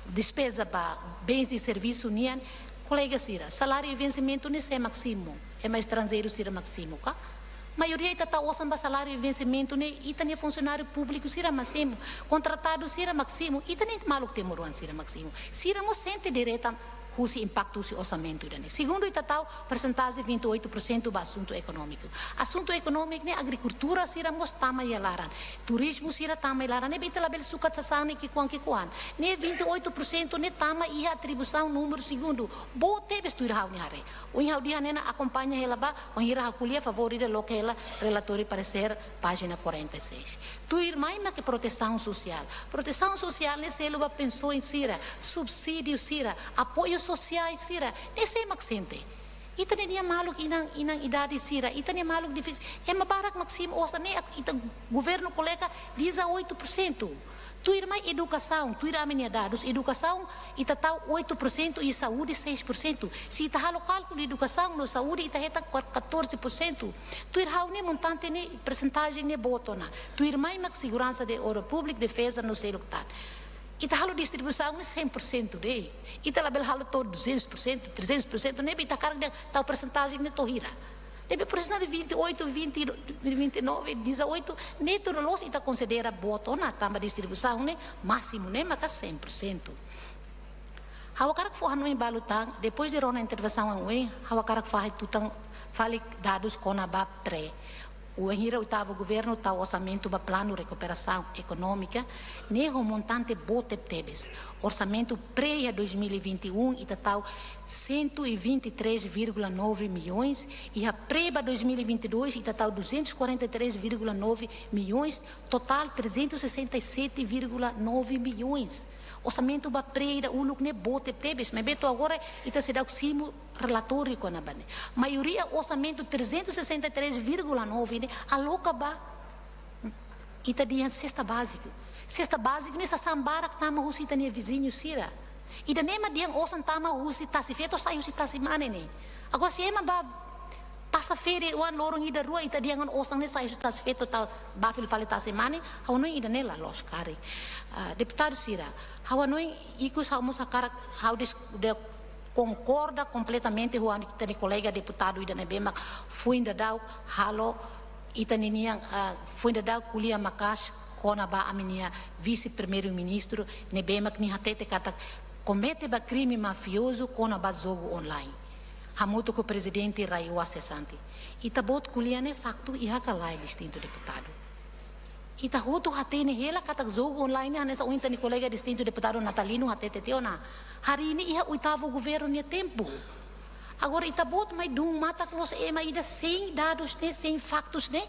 despesa ba bens de serviço nian colega sira salário e vencimento ne se máximo é mais estrangeiro sira máximo ka maioria ita taosan ba salário e vencimento ne itania funcionário público sira máximo contratado sira máximo itania maluk temoruan sira máximo sira mo sente direta husi impacto si orçamento dane. Segundo itatau percentagem 28% ba assunto econômico. Assunto econômico ne agricultura sira mos tama yalaran. Turismo sira tama yalaran. Ne bita label sukat sasani ki kuan. Ne 28% ne tama ia atribuição número segundo. Bo tebes tu irhau ni hare. O irhau dia nena acompanha ela ba, o irhau kulia favorita lokela relatório parecer página 46. Tu irmai ma que proteção social. Proteção social ne selo ba pensou em sira, subsídio sira, apoio sociais sira, esse é maxente. Ita niya maluk inang idade sira, ita niya maluk difícil. É mabarak maxim osa ne ita governo colega 18%. Tu irmã educação, tu irá minha dados, educação ita tal 8% e saúde 6%. Se ita halo cálculo educação no saúde ita reta 14%. Tu irá ne montante ne percentagem ne botona. Tu irmã max segurança de ordem pública defesa no sei lutar. Ita halo distribuição é 100% de. Ita label halo todo 200%, 300%, nebe ita carga tal percentagem ne tohira. Nebe porcentagem de 28, 20, 29, 18, neto rolos ita considera boto na tamba distribuição ne máximo ne maka 100%. Hawa karak fo hanu balutang depois de rona intervenção ang hawa karak fa tutang fali dados kona ba pre. O enhira oitavo governo tá orçamento para plano de recuperação econômica, nego montante bote tebes. Orçamento pré 2021 e tá 123,9 milhões e a pré 2022 e tá 243,9 milhões, total 367,9 milhões. Orçamento para pré o look ne bote tebes, mas beto agora e tá se dá o simo relatório com a bane. Maioria orçamento 363,9 né, aloca ba ita dian cesta básico nessa sambara que tama husi tania vizinho sira ida nema dian osan tama husi tasi feto sai husi tasi mane ne agora se ema ba passa feira wan lorong ida rua ita dian osan ne sai husi tasi feto tal ba fil fale tasi mane hawnoi ida nela los kari deputado sira hawnoi ikus hawmus hakara hawdis concorda completamente com o colega deputado Ida Nebema foi ainda dau halo itaniniang foi ainda dau kulia makas kona ba aminia vice-primeiro-ministro Nebema que ni hatete kata comete ba crime mafioso kona ba jogo online hamuto ko presidente Raio Acessante itabot kulia ne facto iha kalai distinto deputado ita hutu hatene hela katak jogo online hanesa uinta ni colega distinto deputado Natalino hatete teona hari ini iha oitavo governo nia tempo agora ita bot mai dum mata close ema ida sem dados ne sem factos ne